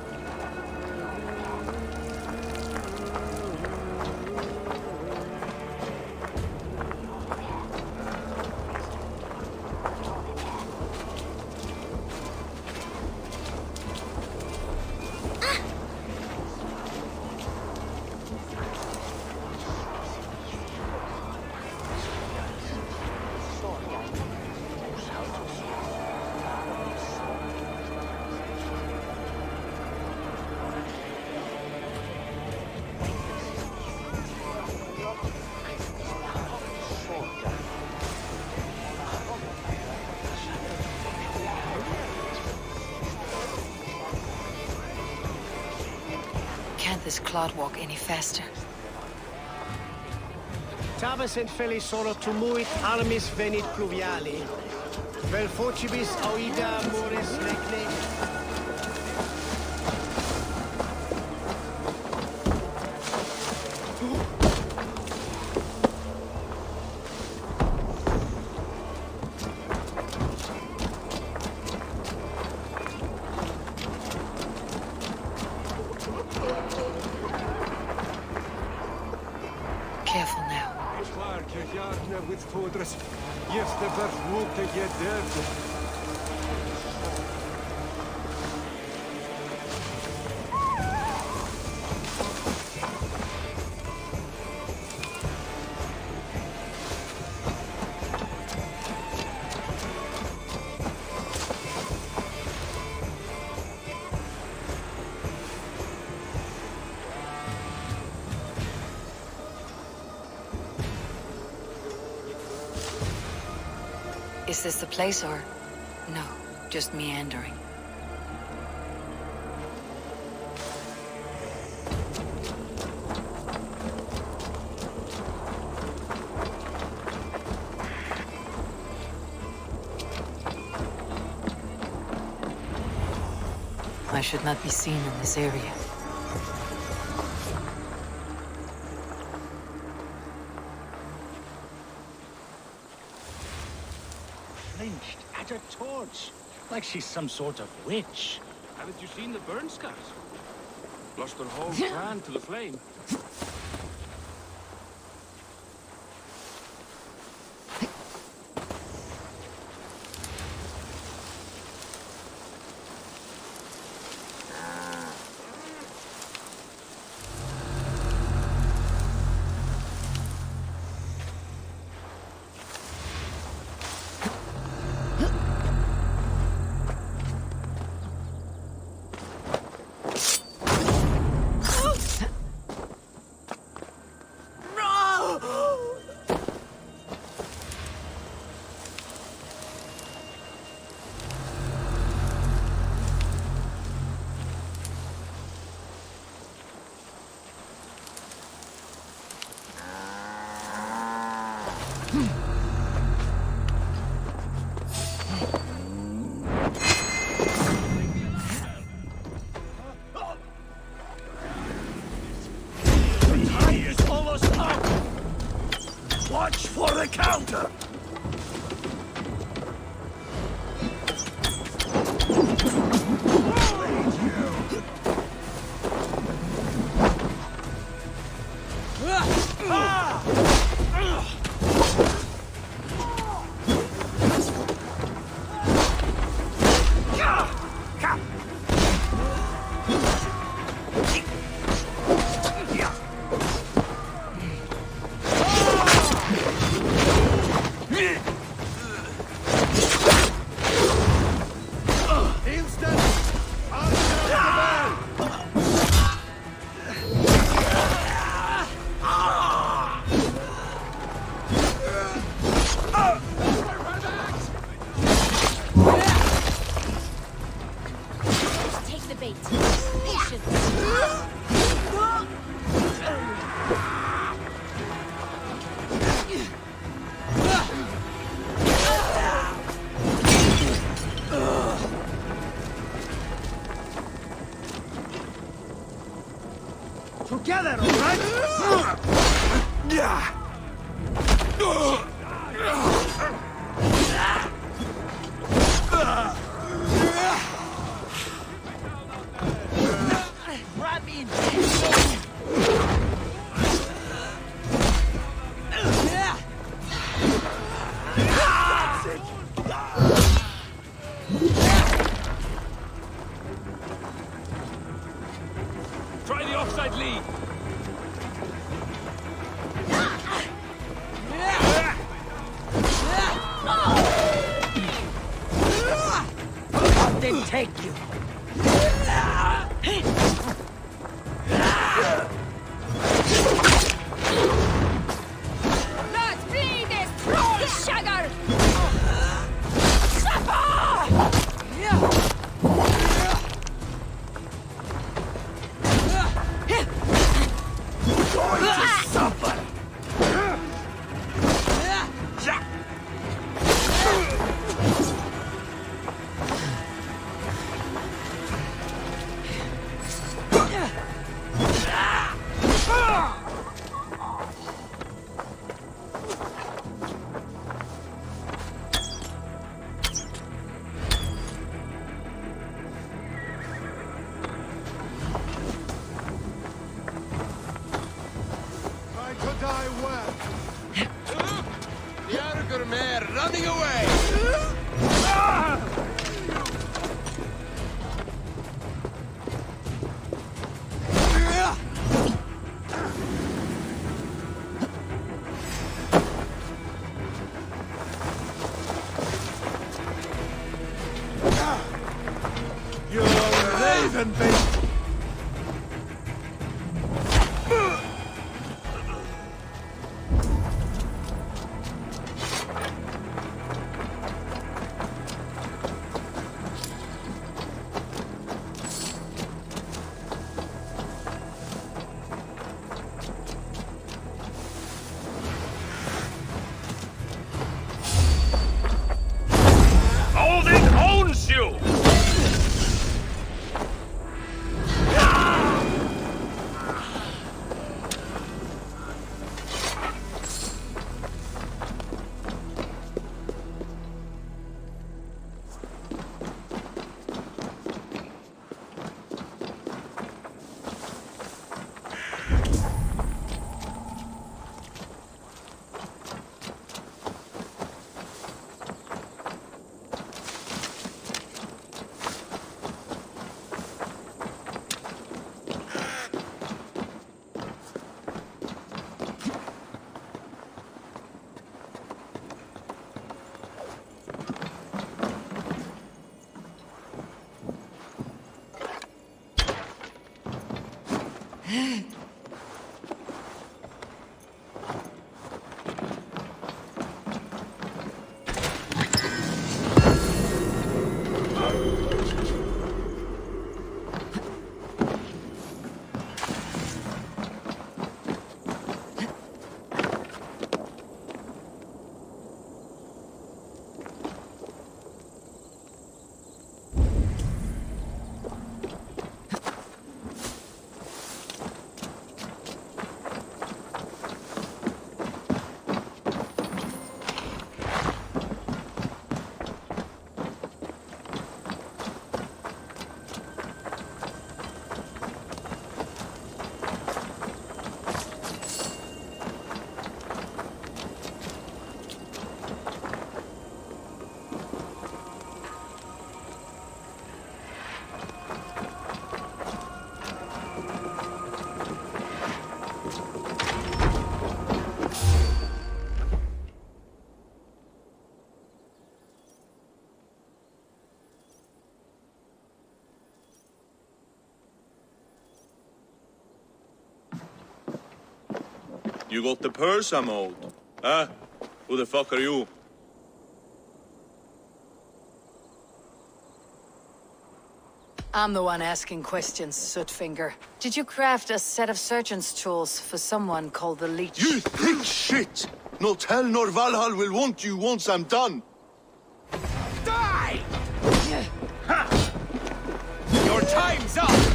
Can't this clod walk any faster? Tabes et felisoro tumuit armis venit pluviali, vel focibis auida mores recne. Careful now. With fortress, yes, the birth walk to get there. Is this the place or... no, just meandering? I should not be seen in this area. Lynched at a torch, like she's some sort of witch. Haven't you seen the burn scars? Lost her whole clan to the flame. fate. Patience. Together, all right? Yeah. Grab in. Try the offside lead. God didn't take you. Let's be this troll shagger! Going to suffer. Try to die well. The Arger mare running away! You're a raven, baby. Odin owns you! You got the purse I'm owed. Huh? Who the fuck are you? I'm the one asking questions, Sootfinger. Did you craft a set of surgeon's tools for someone called the Leech? You think shit! Not hell nor Valhalla will want you once I'm done. Die! Your time's up!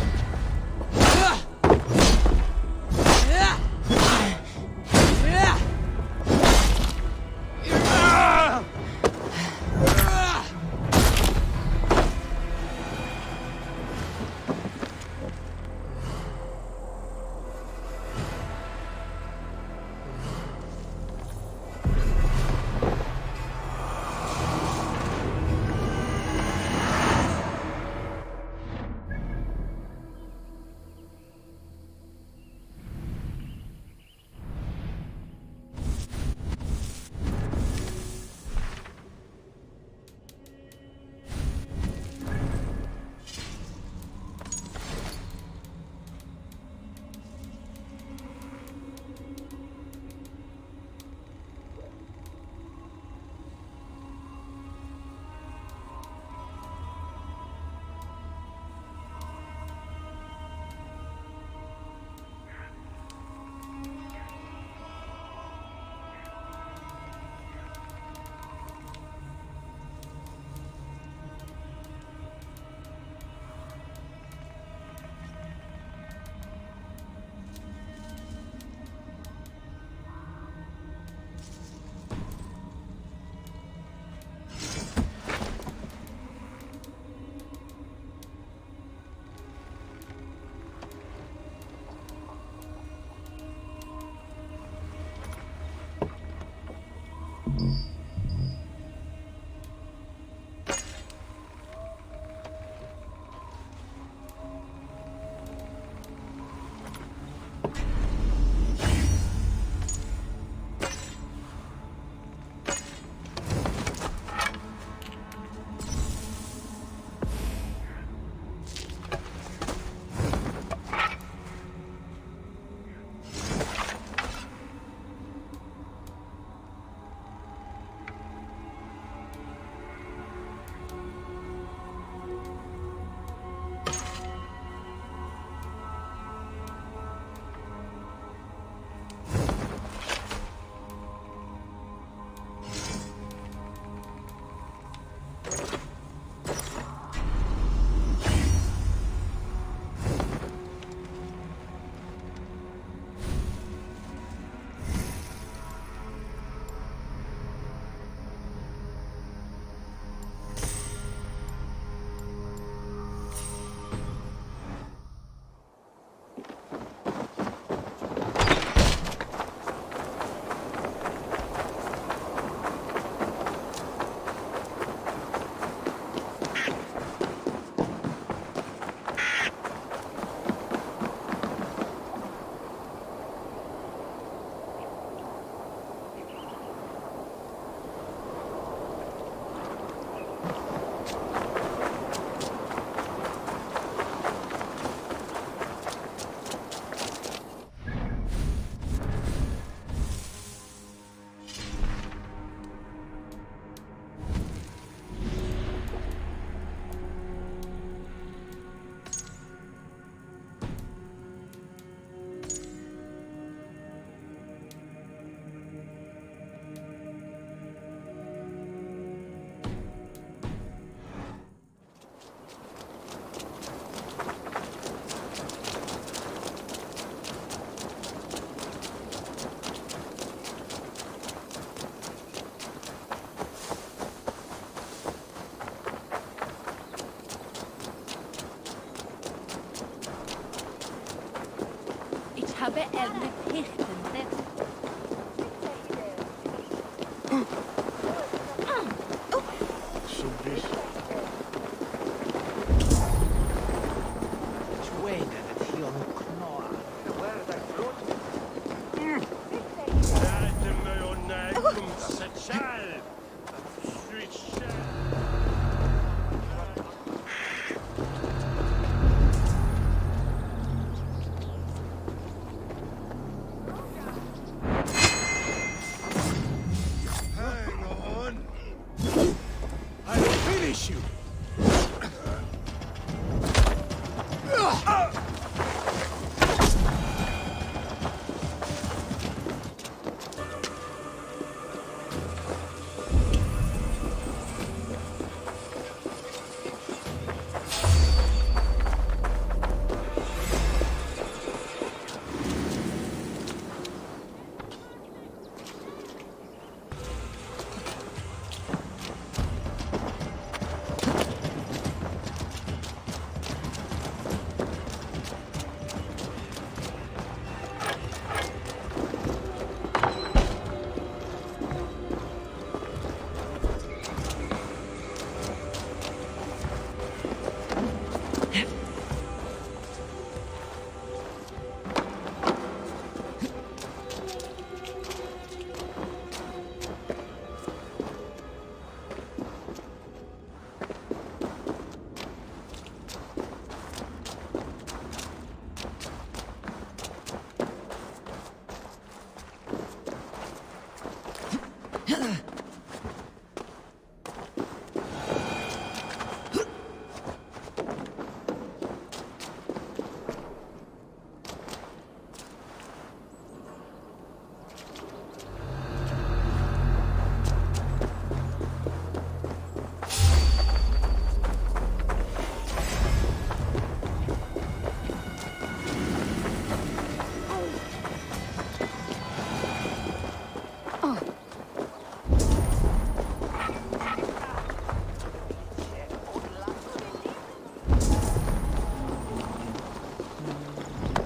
habe eine Pichtende.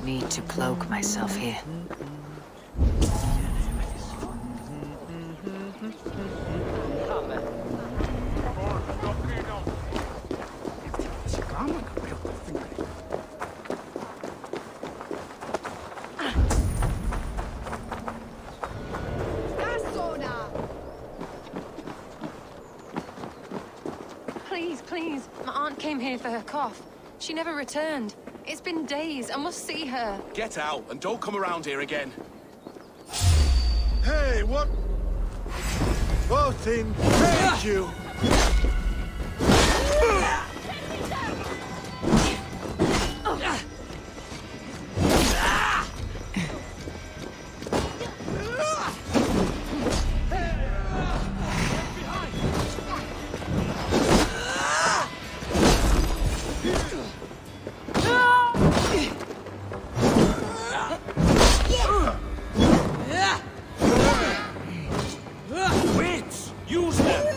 Need to cloak myself here. Please, please. My aunt came here for her cough. She never returned. It's been days. I must see her. Get out and don't come around here again. Hey, what? Both in. Thank you. Wits! Use them!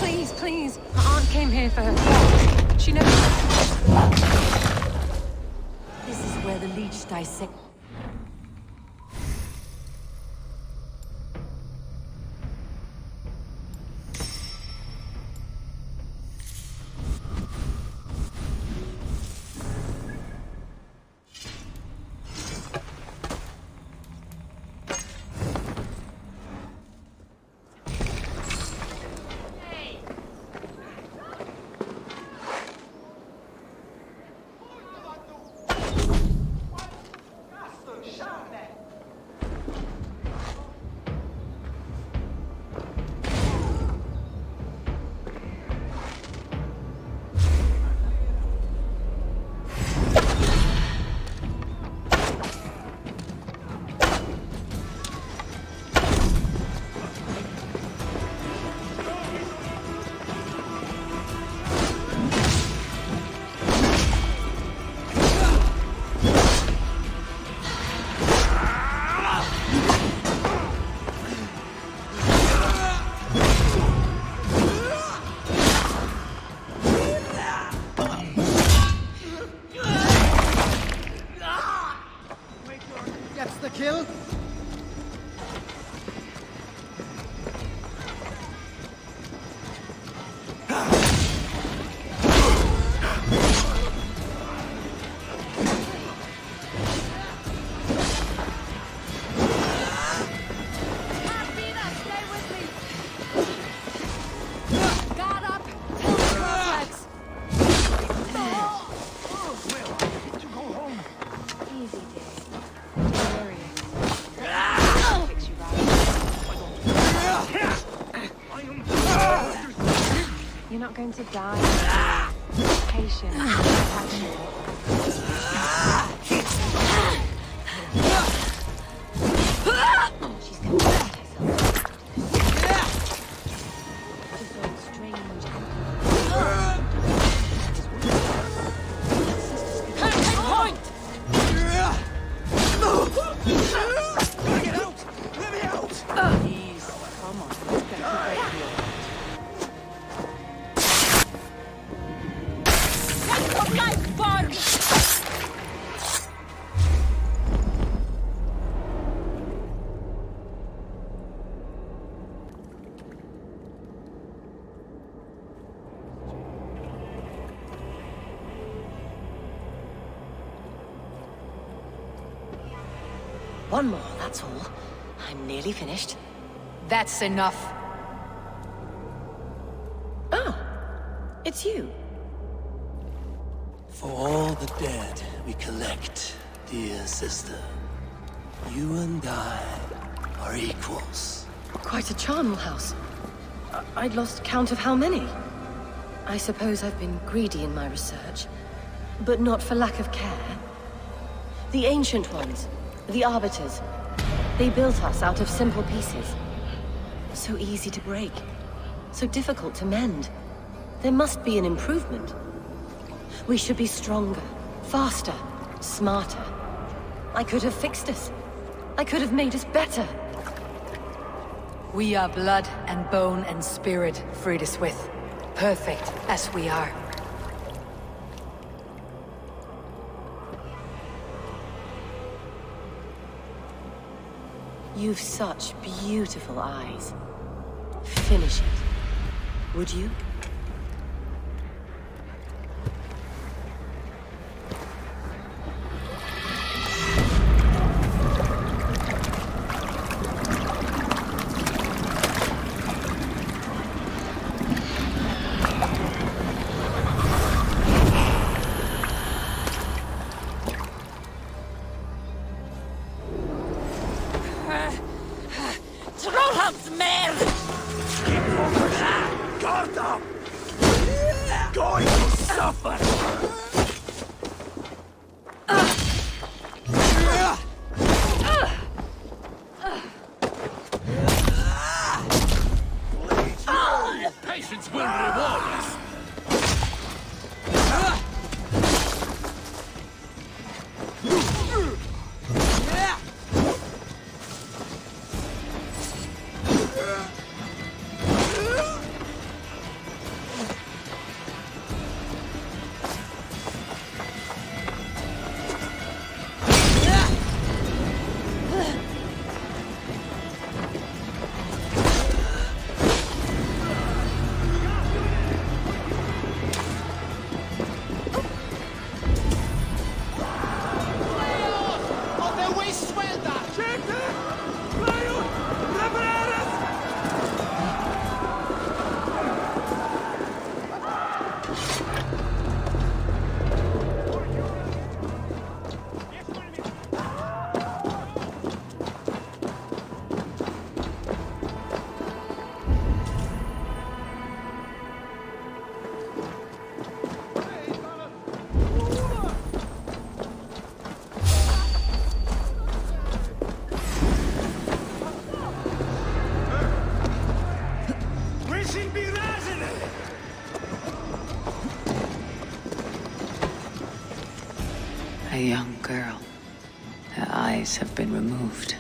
Please, please. My aunt came here for her cough. She never... reach dissect. Gets the kill. You're not going to die. Patient. She's going to hurt herself. Just so strange. Point! Get out! Let me out! Please, come on. Let's get to break here. Life barb! One more, that's all. I'm nearly finished. That's enough. Ah, it's you. For all the dead we collect, dear sister, you and I are equals. Quite a charnel house. I'd lost count of how many. I suppose I've been greedy in my research, but not for lack of care. The ancient ones, the arbiters, they built us out of simple pieces. So easy to break, so difficult to mend. There must be an improvement. We should be stronger, faster, smarter. I could have fixed us. I could have made us better. We are blood and bone and spirit, Frida Swith. Perfect as we are. You've such beautiful eyes. Finish it, would you? Trollhamnsmer! Guard up! A young girl. Her eyes have been removed.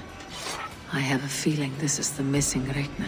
I have a feeling this is the missing Regna.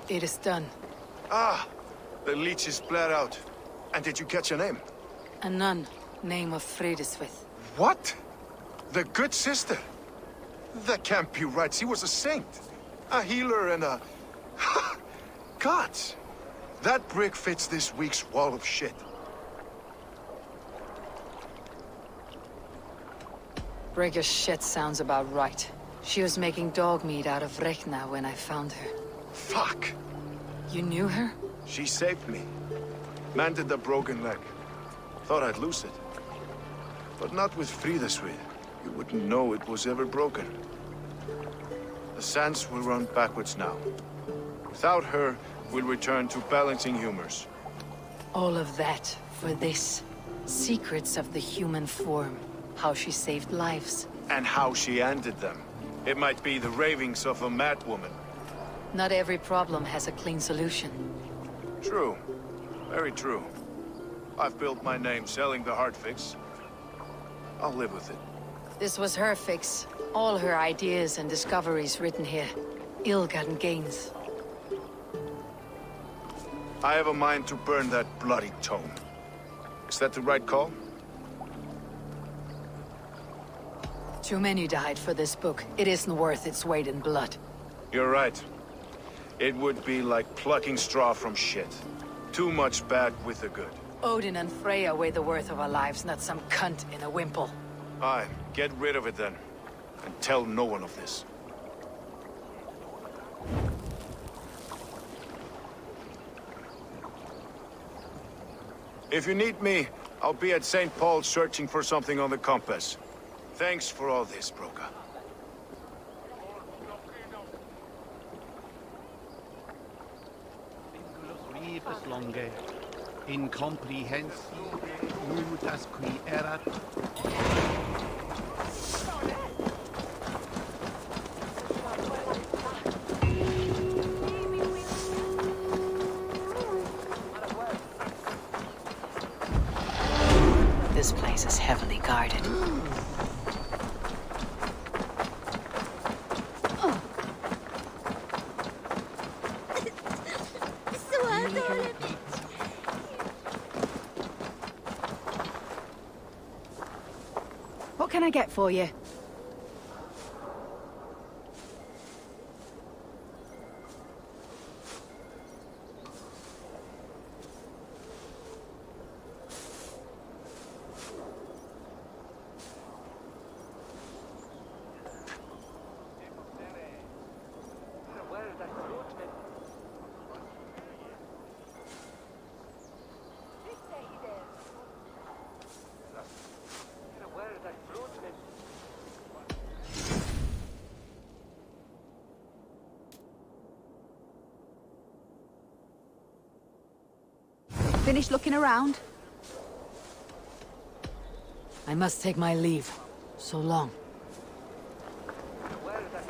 It is done. Ah! The leech is bled out. And did you catch her name? A nun, name of Fredeswith. What? The good sister? That can't be right. She was a saint. A healer and a... Gods! That brick fits this week's wall of shit. Brick of shit sounds about right. She was making dog meat out of Regna when I found her. Fuck! You knew her? She saved me. Mended the broken leg. Thought I'd lose it. But not with Frideswith. You wouldn't know it was ever broken. The sands will run backwards now. Without her, we'll return to balancing humors. All of that for this. Secrets of the human form. How she saved lives. And how she ended them. It might be the ravings of a madwoman. Not every problem has a clean solution. True. Very true. I've built my name selling the heart fix. I'll live with it. This was her fix. All her ideas and discoveries written here. Ill-gotten gains. I have a mind to burn that bloody tome. Is that the right call? Too many died for this book. It isn't worth its weight in blood. You're right. It would be like plucking straw from shit. Too much bad with the good. Odin and Freya weigh the worth of our lives, not some cunt in a wimple. Aye, get rid of it then. And tell no one of this. If you need me, I'll be at St. Paul's searching for something on the compass. Thanks for all this, Broca. Rebus longe, incomprehensibile, multas qui erat. This place is heavily guarded. What can I get for you? Finished looking around? I must take my leave. So long.